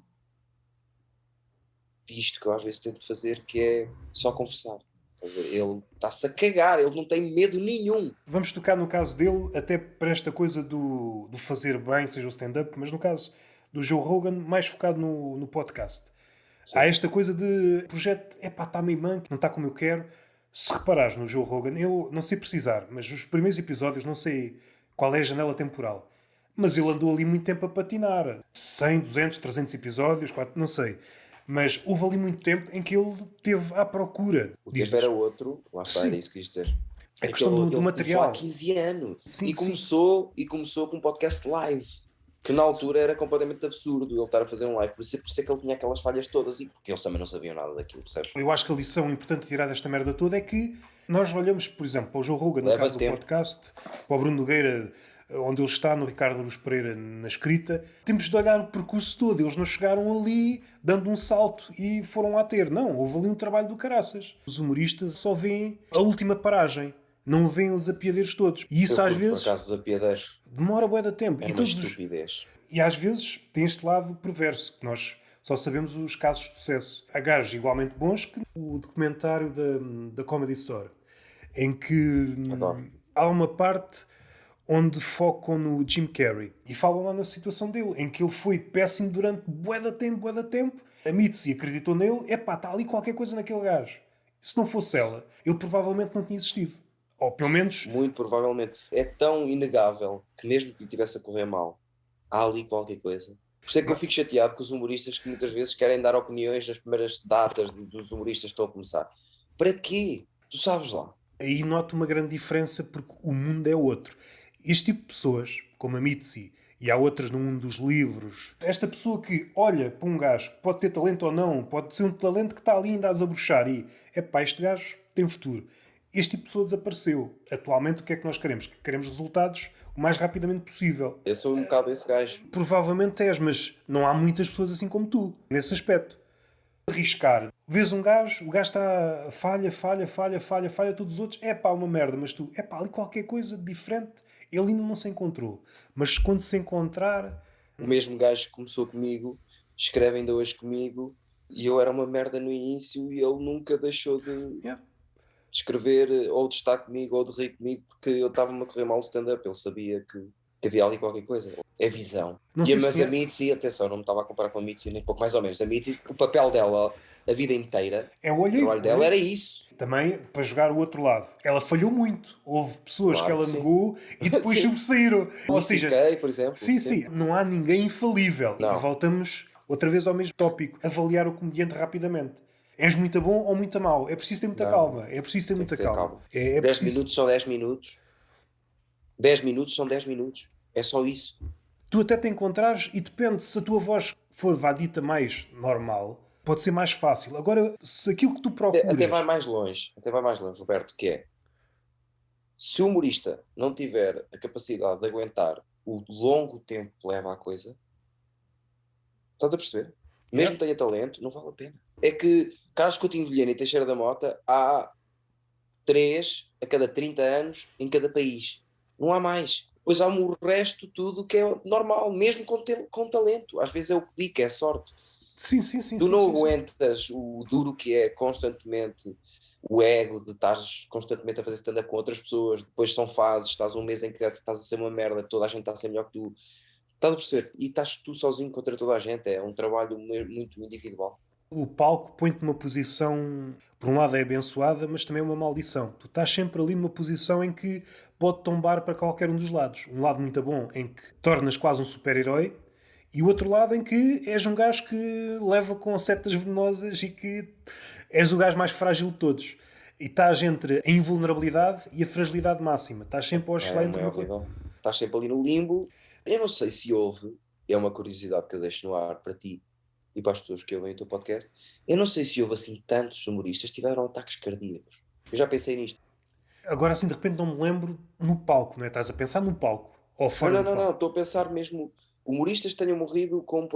disto que eu às vezes tento fazer, que é só conversar. Ele está-se a cagar, ele não tem medo nenhum. Vamos tocar no caso dele, até para esta coisa do fazer bem, seja o stand-up, mas no caso do Joe Rogan, mais focado no podcast. Sim. Há esta coisa de projeto, epá, está meio manco, não está como eu quero. Se reparares no Joe Rogan, eu não sei precisar, mas os primeiros episódios, não sei qual é a janela temporal, mas ele andou ali muito tempo a patinar. 100, 200, 300 episódios, 4, não sei. Mas houve ali muito tempo em que ele esteve à procura. O tempo era outro, lá está, Sim. era isso que quis dizer. É questão do ele material. começou há 15 anos Sim, e começou com um podcast live, que na altura era completamente absurdo ele estar a fazer um live, por isso é que ele tinha aquelas falhas todas e porque eles também não sabiam nada daquilo, percebes? Eu acho que a lição importante a tirar desta merda toda é que nós olhamos, por exemplo, para o Joe Rogan, no Leva caso do tempo. podcast, para o Bruno Nogueira, onde ele está, no Ricardo Aruz Pereira, na escrita. Temos de olhar o percurso todo. Eles não chegaram ali dando um salto e foram lá ter. Não, houve ali um trabalho do caraças. Os humoristas só veem a última paragem. Não veem os apiadeiros todos. E isso Eu às curto, vezes por acaso, os apiadeiros, demora bué de tempo. é E uma todos os... estupidez. E às vezes tem este lado perverso, que nós só sabemos os casos de sucesso. Há gajos igualmente bons que o documentário da Comedy Store, em que Adoro. há uma parte onde focam no Jim Carrey e falam lá na situação dele, em que ele foi péssimo durante bué de tempo. A Mitzi acreditou nele, epá, está ali qualquer coisa naquele gajo. Se não fosse ela, ele provavelmente não tinha existido. Ou pelo menos, Muito provavelmente. É tão inegável que mesmo que lhe estivesse a correr mal, há ali qualquer coisa. Por isso é que eu fico chateado com os humoristas que muitas vezes querem dar opiniões nas primeiras datas dos humoristas que estão a começar. Para quê? Tu sabes lá. aí noto uma grande diferença porque o mundo é outro. Este tipo de pessoas, como a Mitzi, e há outras no mundo dos livros, esta pessoa que olha para um gajo que pode ter talento ou não, pode ser um talento que está ali ainda a desabrochar e, epá, este gajo tem futuro. Este tipo de pessoa desapareceu. Atualmente o que é que nós queremos? Queremos resultados o mais rapidamente possível. Eu sou um bocado esse gajo. Provavelmente és, mas não há muitas pessoas assim como tu, nesse aspecto. Arriscar. Vês um gajo, o gajo está falha, todos os outros, é pá, uma merda, mas tu, é pá, ali qualquer coisa diferente, ele ainda não se encontrou. Mas quando se encontrar, O mesmo gajo que começou comigo, escreve ainda hoje comigo, e eu era uma merda no início e ele nunca deixou de yeah. escrever ou de estar comigo ou de rir comigo porque eu estava-me a correr mal o stand-up. Ele sabia que havia ali qualquer coisa. É visão. Não sei se Mas a conhece. Mitzi, atenção, não me estava a comparar com a Mitzi nem pouco mais ou menos. A Mitzi, o papel dela a vida inteira, É o o olheiro. trabalho dela era isso. Também para jogar o outro lado. Ela falhou muito. Houve pessoas Claro que ela que sim. negou e depois Sim. sobressaíram. Ou O seja, CK, por exemplo. sim, não há ninguém infalível. Não. E voltamos outra vez ao mesmo tópico. Avaliar o comediante rapidamente. És muito bom ou muito mau. É preciso ter muita Não. calma. É preciso ter Tem muita que ter calma. calma. É 10 preciso... minutos são 10 minutos. 10 minutos são 10 minutos. É só isso. Tu até te encontrares e depende, se a tua voz for vá dita mais normal, pode ser mais fácil. Agora, se aquilo que tu procuras... Até vai mais longe. Até vai mais longe, Roberto, que é... Se o humorista não tiver a capacidade de aguentar o longo tempo que leva a coisa, estás a perceber? Mesmo que tenha talento, não vale a pena. É que Carlos Coutinho Vilhena e Teixeira da Mota há 3 a cada 30 anos em cada país. Não há mais. Pois há o resto tudo que é normal, mesmo com talento. Às vezes é o que digo, é sorte. Sim. Tu não aguentas o duro que é constantemente o ego de estar constantemente a fazer stand-up com outras pessoas, depois são fases, estás um mês em que estás a ser uma merda, toda a gente está a ser melhor que tu, estás a perceber? E estás tu sozinho contra toda a gente, é um trabalho muito individual. O palco põe-te numa posição, por um lado é abençoada, mas também é uma maldição. Tu estás sempre ali numa posição em que pode tombar para qualquer um dos lados. Um lado muito bom, em que tornas quase um super-herói, e o outro lado em que és um gajo que leva com setas venenosas e que és o gajo mais frágil de todos. E estás entre a invulnerabilidade e a fragilidade máxima. Estás sempre a oscilar entre É uma coisa. horrível. Estás sempre ali no limbo. Eu não sei se houve, é uma curiosidade que eu deixo no ar para ti e para as pessoas que ouvem o teu podcast, eu não sei se houve assim tantos humoristas que tiveram ataques cardíacos. Eu já pensei nisto. Agora assim de repente não me lembro no palco, não é? Estás a pensar no palco. Ou fora do palco. Não, estou a pensar mesmo humoristas que tenham morrido com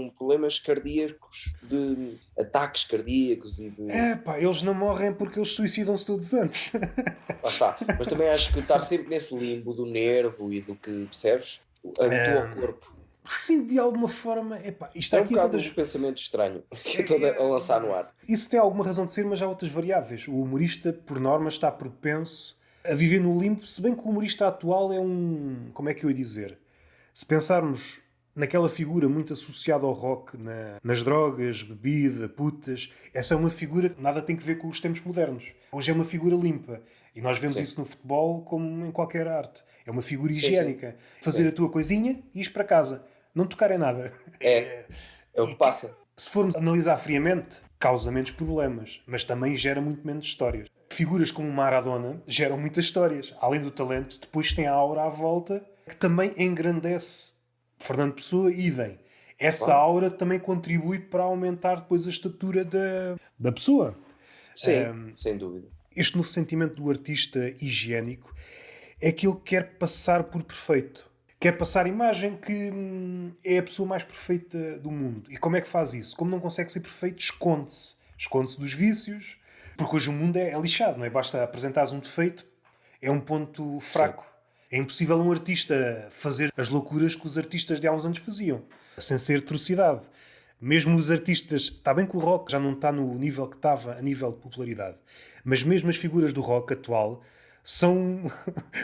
problemas cardíacos, de ataques cardíacos e de... É pá, eles não morrem porque eles suicidam-se todos antes. Lá está. Mas também acho que estar sempre nesse limbo do nervo e do que percebes, habitua ao corpo. Sim, de alguma forma, epá, isto É um aqui bocado todas... um pensamento estranho que eu estou a lançar no ar. Isso tem alguma razão de ser, mas há outras variáveis. O humorista, por norma, está propenso a viver no limbo, se bem que o humorista atual é um... Como é que eu ia dizer? Se pensarmos naquela figura muito associada ao rock, nas drogas, bebida, putas, essa é uma figura que nada tem que ver com os tempos modernos. Hoje é uma figura limpa. E nós vemos isso no futebol como em qualquer arte. É uma figura higiênica. Fazer a tua coisinha e ir para casa. Não tocar em nada. É o que passa. Se formos analisar friamente, causa menos problemas, mas também gera muito menos histórias. Figuras como Maradona geram muitas histórias. Além do talento, depois tem a aura à volta que também engrandece. Fernando Pessoa, idem. Essa aura também contribui para aumentar depois a estatura da pessoa. Sim, sem dúvida. Este novo sentimento do artista higiênico é que ele quer passar por perfeito. Quer passar a imagem que é a pessoa mais perfeita do mundo. E como é que faz isso? Como não consegue ser perfeito, esconde-se. Esconde-se dos vícios, porque hoje o mundo é lixado, não é? Basta apresentares um defeito, é um ponto fraco. Sim. É impossível um artista fazer as loucuras que os artistas de há uns anos faziam, sem ser atrocidade. Mesmo os artistas... Está bem que o rock já não está no nível que estava a nível de popularidade, mas mesmo as figuras do rock atual são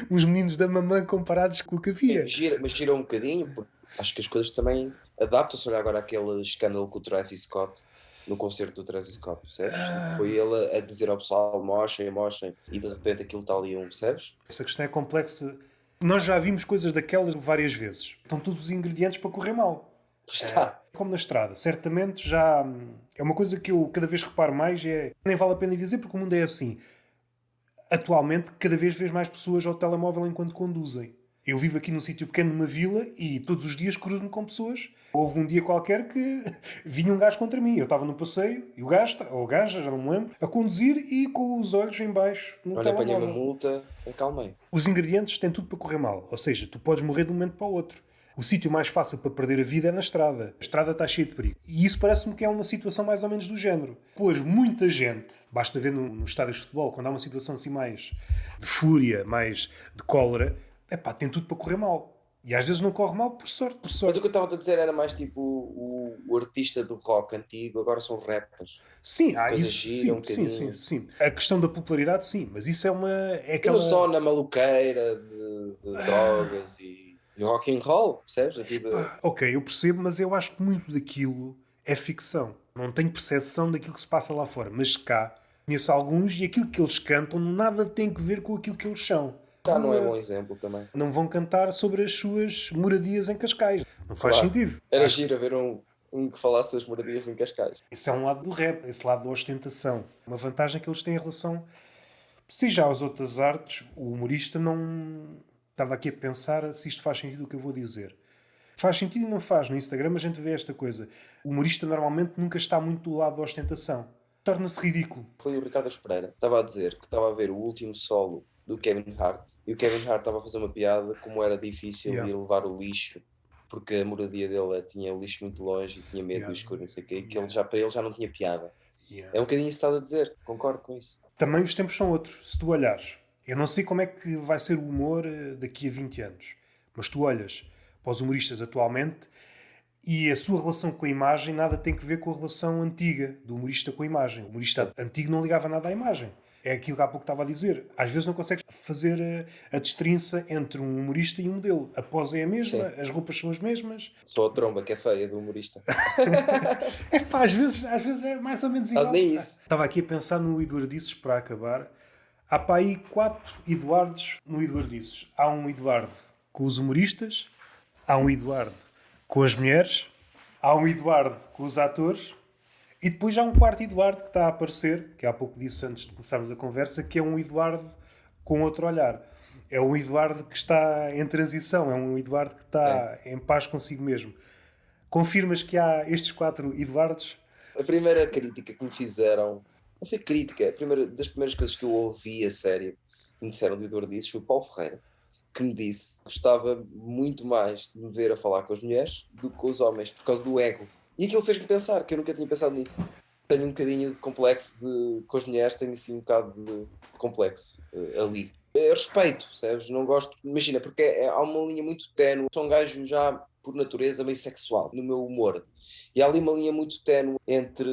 uns meninos da mamã comparados com o que havia. Mas gira um bocadinho, porque acho que as coisas também adaptam-se. Olha agora aquele escândalo com o Travis Scott, no concerto do Travis Scott, percebes? Foi ele a dizer ao pessoal, mochem, mochem, e de repente aquilo está ali percebes? Essa questão é complexa. Nós já vimos coisas daquelas várias vezes. Estão todos os ingredientes para correr mal. Está. Como na estrada. Certamente já... É uma coisa que eu cada vez reparo mais. Nem vale a pena dizer porque o mundo é assim. Atualmente, cada vez vês mais pessoas ao telemóvel enquanto conduzem. Eu vivo aqui num sítio pequeno, numa vila, e todos os dias cruzo-me com pessoas. Houve um dia qualquer que vinha um gajo contra mim. Eu estava no passeio, e o gajo, ou a gaja, já não me lembro, a conduzir e com os olhos em baixo no Olha, apanhei uma telemóvel. multa, acalmei. Os ingredientes têm tudo para correr mal. Ou seja, tu podes morrer de um momento para o outro. O sítio mais fácil para perder a vida é na estrada. A estrada está cheia de perigo. E isso parece-me que é uma situação mais ou menos do género. Pois muita gente, basta ver nos estádios de futebol, quando há uma situação assim mais de fúria, mais de cólera, tem tudo para correr mal. E às vezes não corre mal por sorte, por Mas sorte. o que eu estava a dizer era mais tipo o artista do rock antigo, agora são rappers. Sim, Coisa isso, gira, um sim, sim, sim, bocadinho. sim. A questão da popularidade, sim. Mas isso é uma... É E não aquela... só na maluqueira de drogas e rock and roll, percebes? A vida. Ok, eu percebo, mas eu acho que muito daquilo é ficção. Não tenho percepção daquilo que se passa lá fora. Mas cá, conheço alguns e aquilo que eles cantam nada tem que ver com aquilo que eles são. Cá não é bom exemplo também. Não vão cantar sobre as suas moradias em Cascais. Não faz Claro. sentido. Era Acho giro ver um que falasse das moradias em Cascais. esse é um lado do rap, esse lado da ostentação. Uma vantagem que eles têm em relação... Se já as outras artes, o humorista não... Estava aqui a pensar se isto faz sentido o que eu vou dizer. Faz sentido e não faz. No Instagram a gente vê esta coisa. O humorista normalmente nunca está muito do lado da ostentação. Torna-se ridículo. Foi o Ricardo Pereira. Estava a dizer que estava a ver o último solo do Kevin Hart e o Kevin Hart estava a fazer uma piada como era difícil ir levar o lixo porque a moradia dele tinha o lixo muito longe e tinha medo do escuro, não sei o quê, e que para ele já não tinha piada. É um bocadinho isso que estás a dizer, concordo com isso. Também os tempos são outros. Se tu olhares, eu não sei como é que vai ser o humor daqui a 20 anos, mas tu olhas para os humoristas atualmente e a sua relação com a imagem nada tem que ver com a relação antiga do humorista com a imagem. O humorista antigo não ligava nada à imagem. É aquilo que há pouco estava a dizer. Às vezes não consegues fazer a destrinça entre um humorista e um modelo. A pose é a mesma, Sim. as roupas são as mesmas. Só a tromba que é feia do humorista. Às vezes é mais ou menos igual. Nem isso. Estava aqui a pensar no Eduardices para acabar. Há para aí 4 Eduardos no Eduardices. Há um Eduardo com os humoristas, há um Eduardo com as mulheres, há um Eduardo com os atores e depois há um quarto Eduardo que está a aparecer, que há pouco disse antes de começarmos a conversa, que é um Eduardo com outro olhar. É um Eduardo que está em transição, é um Eduardo que está em paz consigo mesmo. Confirmas que há estes 4 Eduardos? A primeira crítica que me fizeram, não foi crítica, das primeiras coisas que eu ouvi a sério, que me disseram de Eduardices, foi o Paulo Ferreira, que me disse que gostava muito mais de me ver a falar com as mulheres do que com os homens, por causa do ego. E aquilo fez-me pensar, que eu nunca tinha pensado nisso. Tenho um bocadinho de complexo com as mulheres, tenho assim um bocado de complexo ali. Respeito, sabes? Não gosto, imagina, porque há uma linha muito ténue. Sou um gajo já, por natureza, meio sexual, no meu humor. E há ali uma linha muito ténue entre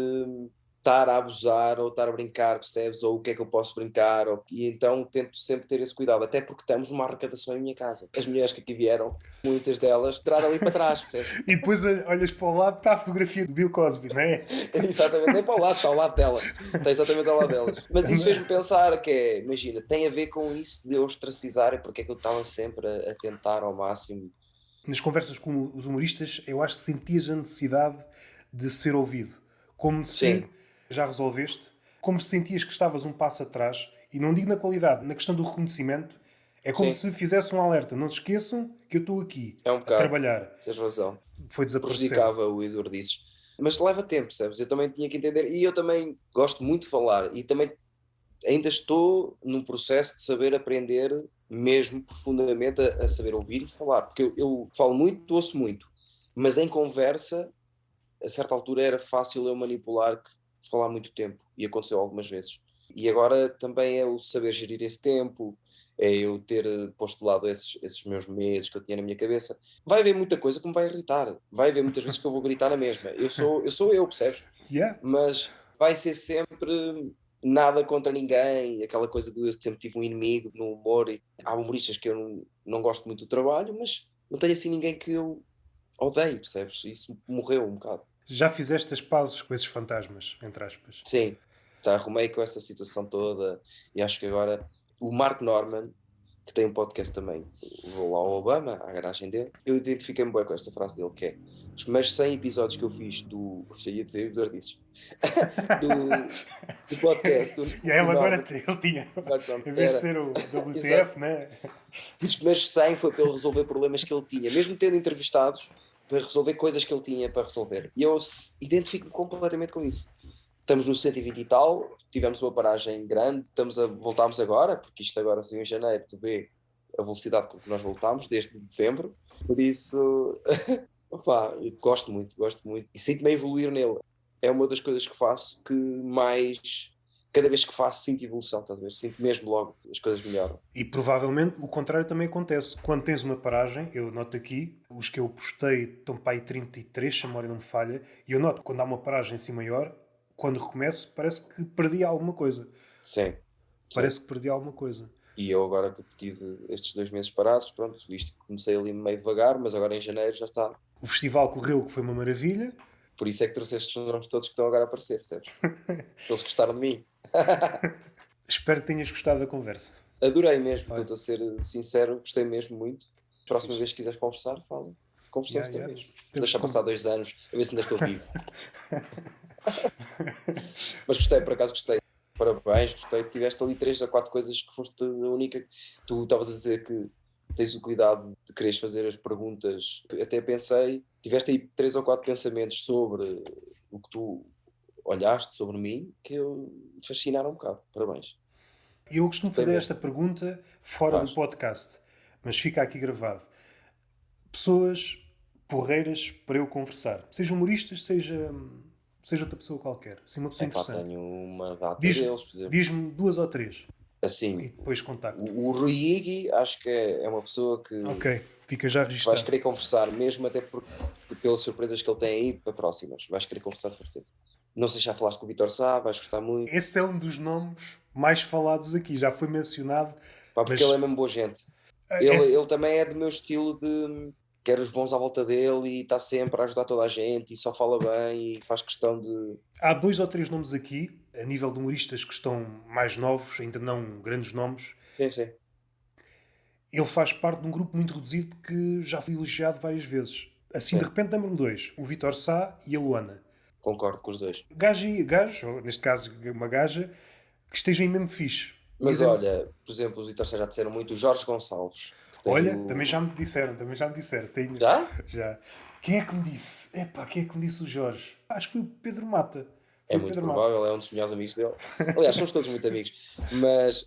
estar a abusar ou estar a brincar, percebes? Ou o que é que eu posso brincar. E então tento sempre ter esse cuidado, até porque temos uma arrecadação em minha casa. As mulheres que aqui vieram, muitas delas, tiraram ali para trás, percebes? E depois olhas para o lado, está a fotografia do Bill Cosby, não é? Exatamente, nem para o lado, está ao lado dela. Está exatamente ao lado delas. Mas isso fez-me pensar que imagina, tem a ver com isso de eu ostracizar e porque é que eu estava sempre a tentar ao máximo. Nas conversas com os humoristas, eu acho que sentias a necessidade de ser ouvido. Como se já resolveste, como se sentias que estavas um passo atrás, e não digo na qualidade, na questão do reconhecimento, é como se fizesse um alerta. Não se esqueçam que eu estou aqui a trabalhar. Tens razão. Foi desaparecer. Prejudicava o Eduardices. Mas leva tempo, sabes? Eu também tinha que entender, e eu também gosto muito de falar, e também ainda estou num processo de saber aprender mesmo profundamente a saber ouvir e falar, porque eu falo muito, ouço muito, mas em conversa, a certa altura era fácil eu manipular, falar muito tempo, e aconteceu algumas vezes. E agora também é o saber gerir esse tempo, é eu ter posto de lado esses meus medos que eu tinha na minha cabeça. Vai haver muita coisa que me vai irritar, vai haver muitas vezes que eu vou gritar na mesma. Eu sou eu, percebes? Yeah. Mas vai ser sempre nada contra ninguém, aquela coisa de eu sempre tive um inimigo no humor, e há humoristas que eu não gosto muito do trabalho, mas não tenho assim ninguém que eu odeio, percebes? Isso morreu um bocado. Já fizeste as pazes com esses fantasmas, entre aspas. Sim, já arrumei com essa situação toda e acho que agora o Mark Norman, que tem um podcast também, vou lá ao Obama, à garagem dele, eu identifiquei-me bem com esta frase dele, que é: os primeiros 100 episódios que eu fiz já ia dizer Eduardices, do podcast, E aí ele agora Norman, ele tinha, Mark Norman, em vez de era, ser o exato, WTF, né? os primeiros 100 foi para ele resolver problemas que ele tinha, mesmo tendo entrevistados, para resolver coisas que ele tinha para resolver. E eu identifico-me completamente com isso. Estamos no 120 e tal, tivemos uma paragem grande, voltámos agora, porque isto agora saiu em janeiro, tu vê a velocidade com que nós voltámos, desde dezembro, por isso, opá, eu gosto muito, e sinto-me a evoluir nele. É uma das coisas que faço que mais, cada vez que faço, sinto evolução, estás a ver? Sinto mesmo logo, as coisas melhoram. E provavelmente o contrário também acontece. Quando tens uma paragem, eu noto aqui, os que eu postei estão para aí 33, se a memória não me falha, e eu noto quando há uma paragem assim maior, quando recomeço, parece que perdi alguma coisa. Sim, sim. Parece que perdi alguma coisa. E eu agora que tive estes 2 meses parados, pronto, isto comecei ali meio devagar, mas agora em janeiro já está. O festival correu, que foi uma maravilha. Por isso é que trouxe estes nomes todos que estão agora a aparecer, percebes? Eles gostaram de mim. Espero que tenhas gostado da conversa. Adorei mesmo, Olha. estou-te a ser sincero, gostei mesmo muito. Próxima vez que quiseres conversar, fala. Conversamos Yeah, outra yeah. vez. Temos Deixa como- passar 2 anos, a ver se ainda estou vivo. Mas gostei, por acaso gostei. Parabéns, gostei. Tiveste ali 3 a 4 coisas que foste a única. Tu estavas a dizer que tens o cuidado de quereres fazer as perguntas. Até pensei, tiveste aí 3 ou 4 pensamentos sobre o que tu olhaste sobre mim que eu me fascinaram um bocado. Parabéns. Eu costumo Gostei fazer mesmo. esta pergunta fora do Faz. podcast, mas fica aqui gravado. Pessoas porreiras para eu conversar. Seja humoristas, seja outra pessoa qualquer. Assim, uma pessoa Epá, interessante. tenho uma data Diz, deles, por exemplo. diz-me 2 ou 3 e Assim, depois contacto. o Rui Iggy acho que é uma pessoa que Ok, fica já vais registado. querer conversar, mesmo até pelas surpresas que ele tem aí para próximas. Vais querer conversar, de certeza. Não sei se já falaste com o Vitor Sá, vais gostar muito. Esse é um dos nomes mais falados aqui, já foi mencionado, Pá, porque ele é mas mesmo boa gente. esse- Ele também é do meu estilo de quer os bons à volta dele e está sempre a ajudar toda a gente e só fala bem e faz questão de. há 2 ou 3 nomes aqui, a nível de humoristas que estão mais novos, ainda não grandes nomes. Sim, sim. Ele faz parte de um grupo muito reduzido que já foi elogiado várias vezes. Assim, de Sim, repente, lembro-me 2. O Vitor Sá e a Luana. concordo com os dois. Gajo, ou neste caso uma gaja, que estejam em mesmo fixe. Mas Dizem-me, olha, por exemplo, os Vitor Sá já disseram muito, o Jorge Gonçalves, que tem olha, o. também já me disseram. Tenho, Já? já. Quem é que me disse? Epá, quem é que me disse o Jorge? Acho que foi o Pedro Mata. É Foi o muito Pedro Mata. provável, é um dos melhores amigos dele. Aliás, somos todos muito amigos.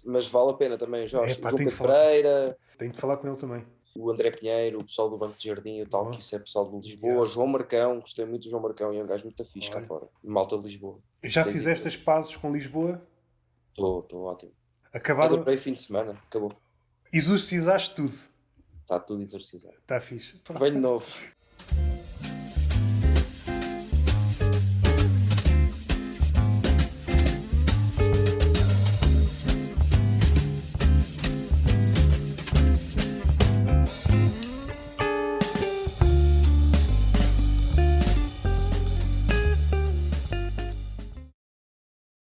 Mas vale a pena também, Jorge. O Epá, João tenho de Pedro falar. Pereira, Tenho de falar com ele também. o André Pinheiro, o pessoal do Banco de Jardim, o tal Boa. que isso é pessoal de Lisboa, Yeah. João Marcão, gostei muito do João Marcão, é um gajo muito fixe cá Olha. fora. Malta de Lisboa. Já Tens fizeste as pazes com Lisboa? Estou ótimo. Acabaram. Adorei o fim de semana, acabou. Exorcizaste tudo. Está tudo exorcizado. Está fixe. Venho de novo.